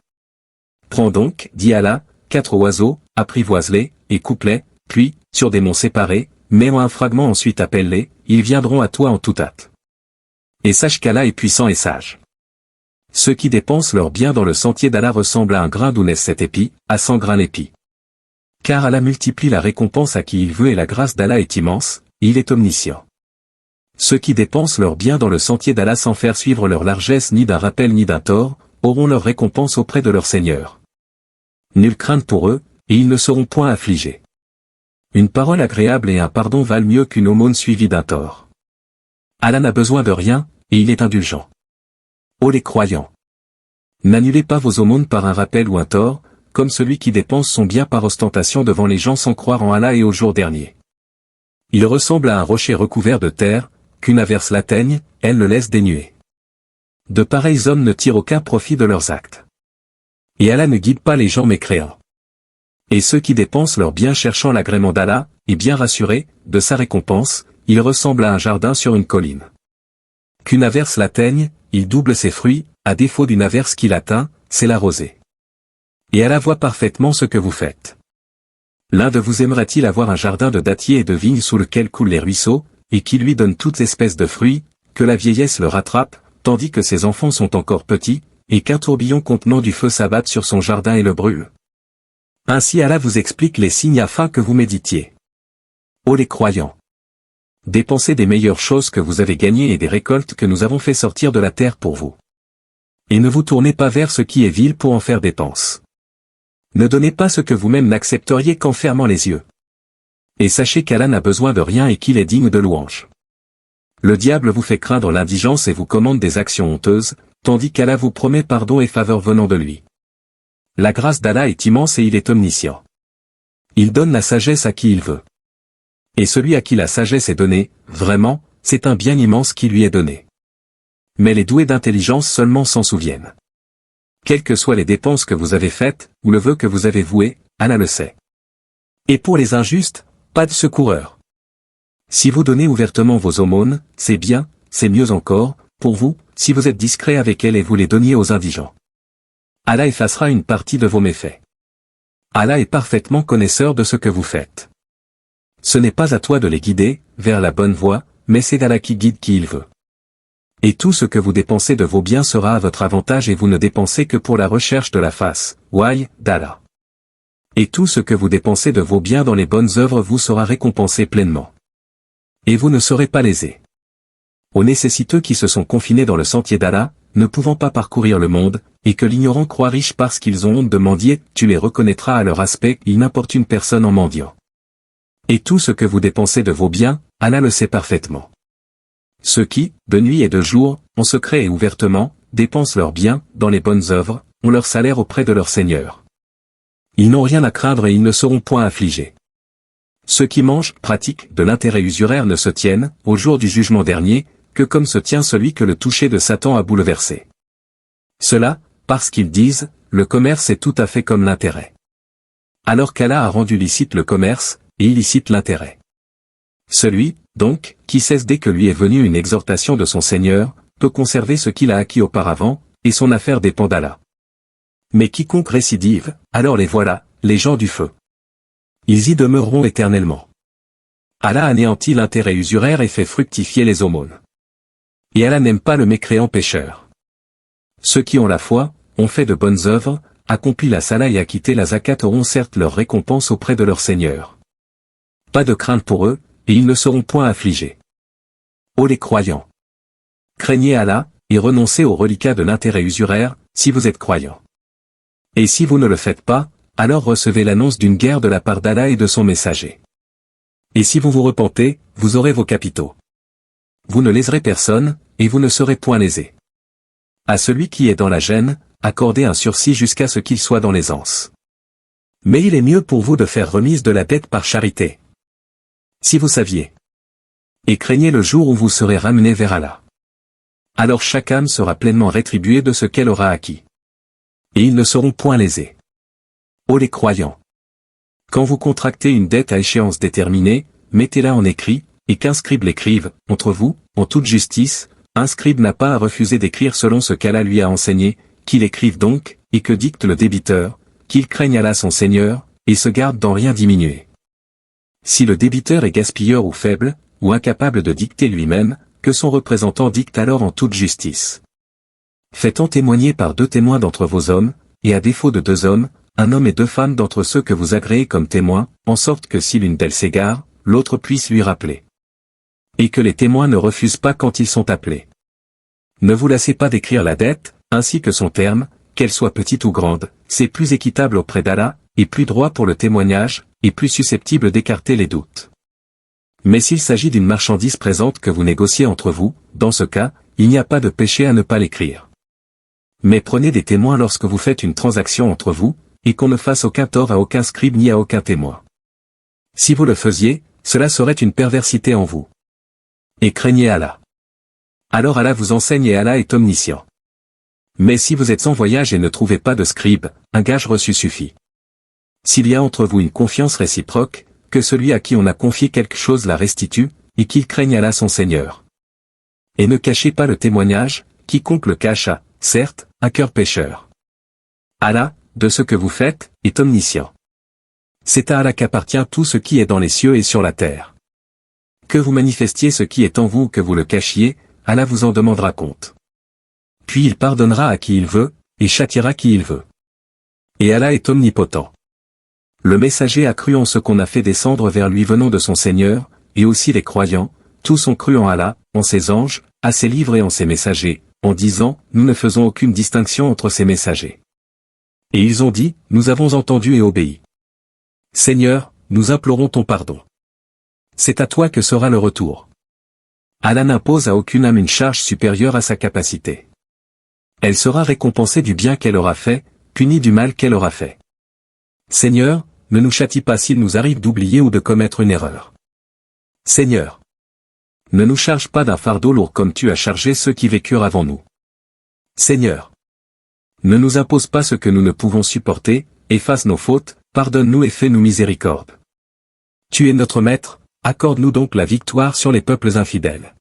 Prends donc, dit Allah, 4 oiseaux, apprivoise-les, et coupe-les, puis, sur des monts séparés, mets-en un fragment ensuite appelle-les, ils viendront à toi en toute hâte. Et sache qu'Allah est puissant et sage. Ceux qui dépensent leur bien dans le sentier d'Allah ressemblent à un grain d'où naissent 7 épis, à 100 grains l'épi. Car Allah multiplie la récompense à qui il veut et la grâce d'Allah est immense, il est omniscient. Ceux qui dépensent leur bien dans le sentier d'Allah sans faire suivre leur largesse ni d'un rappel ni d'un tort, auront leur récompense auprès de leur Seigneur. Nulle crainte pour eux, et ils ne seront point affligés. Une parole agréable et un pardon valent mieux qu'une aumône suivie d'un tort. Allah n'a besoin de rien, et il est indulgent. Ô les croyants! N'annulez pas vos aumônes par un rappel ou un tort, comme celui qui dépense son bien par ostentation devant les gens sans croire en Allah et au jour dernier. Il ressemble à un rocher recouvert de terre, qu'une averse l'atteigne, elle le laisse dénuer. De pareils hommes ne tirent aucun profit de leurs actes. Et Allah ne guide pas les gens mécréants. Et ceux qui dépensent leur bien cherchant l'agrément d'Allah, et bien rassurés, de sa récompense, il ressemble à un jardin sur une colline. Qu'une averse l'atteigne, il double ses fruits, à défaut d'une averse qui l'atteint, c'est la rosée. Et Allah voit parfaitement ce que vous faites. L'un de vous aimerait-il avoir un jardin de dattiers et de vignes sous lequel coulent les ruisseaux, et qui lui donne toutes espèces de fruits, que la vieillesse le rattrape, tandis que ses enfants sont encore petits, et qu'un tourbillon contenant du feu s'abatte sur son jardin et le brûle. Ainsi Allah vous explique les signes afin que vous méditiez. Ô les croyants! Dépensez des meilleures choses que vous avez gagnées et des récoltes que nous avons fait sortir de la terre pour vous. Et ne vous tournez pas vers ce qui est vil pour en faire dépense. Ne donnez pas ce que vous-même n'accepteriez qu'en fermant les yeux. Et sachez qu'Allah n'a besoin de rien et qu'il est digne de louange. Le diable vous fait craindre l'indigence et vous commande des actions honteuses, tandis qu'Allah vous promet pardon et faveur venant de lui. La grâce d'Allah est immense et il est omniscient. Il donne la sagesse à qui il veut. Et celui à qui la sagesse est donnée, vraiment, c'est un bien immense qui lui est donné. Mais les doués d'intelligence seulement s'en souviennent. Quelles que soient les dépenses que vous avez faites, ou le vœu que vous avez voué, Allah le sait. Et pour les injustes, pas de secoureur. Si vous donnez ouvertement vos aumônes, c'est bien, c'est mieux encore, pour vous, si vous êtes discret avec elles et vous les donniez aux indigents. Allah effacera une partie de vos méfaits. Allah est parfaitement connaisseur de ce que vous faites. Ce n'est pas à toi de les guider, vers la bonne voie, mais c'est d'Allah qui guide qui il veut. Et tout ce que vous dépensez de vos biens sera à votre avantage et vous ne dépensez que pour la recherche de la face, d'Allah. Et tout ce que vous dépensez de vos biens dans les bonnes œuvres vous sera récompensé pleinement. Et vous ne serez pas lésés. Aux nécessiteux qui se sont confinés dans le sentier d'Allah, ne pouvant pas parcourir le monde, et que l'ignorant croit riche parce qu'ils ont honte de mendier, tu les reconnaîtras à leur aspect, il n'importe une personne en mendiant. Et tout ce que vous dépensez de vos biens, Allah le sait parfaitement. Ceux qui, de nuit et de jour, en secret et ouvertement, dépensent leurs biens, dans les bonnes œuvres, ont leur salaire auprès de leur Seigneur. Ils n'ont rien à craindre et ils ne seront point affligés. Ceux qui mangent, pratiquent, de l'intérêt usuraire ne se tiennent, au jour du jugement dernier, que comme se tient celui que le toucher de Satan a bouleversé. Cela, parce qu'ils disent, le commerce est tout à fait comme l'intérêt. alors qu'Allah a rendu licite le commerce, et illicite l'intérêt. Celui, donc, qui cesse dès que lui est venue une exhortation de son Seigneur, peut conserver ce qu'il a acquis auparavant, et son affaire dépend d'Allah. Mais quiconque récidive, alors les voilà, les gens du feu. Ils y demeureront éternellement. Allah anéantit l'intérêt usuraire et fait fructifier les aumônes. Et Allah n'aime pas le mécréant pécheur. Ceux qui ont la foi, ont fait de bonnes œuvres, accompli la salat et acquitté la zakat auront certes leur récompense auprès de leur Seigneur. Pas de crainte pour eux, et ils ne seront point affligés. Ô les croyants! Craignez Allah, et renoncez aux reliquats de l'intérêt usuraire, si vous êtes croyants. Et si vous ne le faites pas, alors recevez l'annonce d'une guerre de la part d'Allah et de son messager. Et si vous vous repentez, vous aurez vos capitaux. Vous ne léserez personne, et vous ne serez point lésés. À celui qui est dans la gêne, accordez un sursis jusqu'à ce qu'il soit dans l'aisance. Mais il est mieux pour vous de faire remise de la dette par charité. Si vous saviez. Et craignez le jour où vous serez ramenés vers Allah. Alors chaque âme sera pleinement rétribuée de ce qu'elle aura acquis. Et ils ne seront point lésés. Ô les croyants! Quand vous contractez une dette à échéance déterminée, mettez-la en écrit, et qu'un scribe l'écrive, entre vous, en toute justice. Un scribe n'a pas à refuser d'écrire selon ce qu'Allah lui a enseigné, qu'il écrive donc, et que dicte le débiteur, qu'il craigne Allah son Seigneur, et se garde d'en rien diminuer. Si le débiteur est gaspilleur ou faible, ou incapable de dicter lui-même, que son représentant dicte alors en toute justice. Faites-en témoigner par 2 témoins d'entre vos hommes, et à défaut de 2 hommes, un homme et 2 femmes d'entre ceux que vous agréez comme témoins, en sorte que si l'une d'elles s'égare, l'autre puisse lui rappeler. Et que les témoins ne refusent pas quand ils sont appelés. Ne vous lassez pas d'écrire la dette, ainsi que son terme, qu'elle soit petite ou grande, c'est plus équitable auprès d'Allah, et plus droit pour le témoignage, et plus susceptible d'écarter les doutes. Mais s'il s'agit d'une marchandise présente que vous négociez entre vous, dans ce cas, il n'y a pas de péché à ne pas l'écrire. Mais prenez des témoins lorsque vous faites une transaction entre vous, et qu'on ne fasse aucun tort à aucun scribe ni à aucun témoin. Si vous le faisiez, cela serait une perversité en vous. Et craignez Allah. Alors Allah vous enseigne et Allah est omniscient. Mais si vous êtes en voyage et ne trouvez pas de scribe, un gage reçu suffit. S'il y a entre vous une confiance réciproque, que celui à qui on a confié quelque chose la restitue, et qu'il craigne Allah son Seigneur. Et ne cachez pas le témoignage, quiconque le cache a, certes, un cœur pécheur. Allah, de ce que vous faites, est omniscient. C'est à Allah qu'appartient tout ce qui est dans les cieux et sur la terre. Que vous manifestiez ce qui est en vous ou que vous le cachiez, Allah vous en demandera compte. Puis il pardonnera à qui il veut, et châtiera qui il veut. Et Allah est omnipotent. Le messager a cru en ce qu'on a fait descendre vers lui venant de son Seigneur, et aussi les croyants, tous ont cru en Allah, en ses anges, à ses livres et en ses messagers, en disant, nous ne faisons aucune distinction entre ces messagers. Et ils ont dit, nous avons entendu et obéi. Seigneur, nous implorons ton pardon. C'est à toi que sera le retour. Allah n'impose à aucune âme une charge supérieure à sa capacité. Elle sera récompensée du bien qu'elle aura fait, punie du mal qu'elle aura fait. Seigneur, ne nous châtie pas s'il nous arrive d'oublier ou de commettre une erreur. Seigneur, ne nous charge pas d'un fardeau lourd comme tu as chargé ceux qui vécurent avant nous. Seigneur, ne nous impose pas ce que nous ne pouvons supporter, efface nos fautes, pardonne-nous et fais-nous miséricorde. Tu es notre maître, accorde-nous donc la victoire sur les peuples infidèles.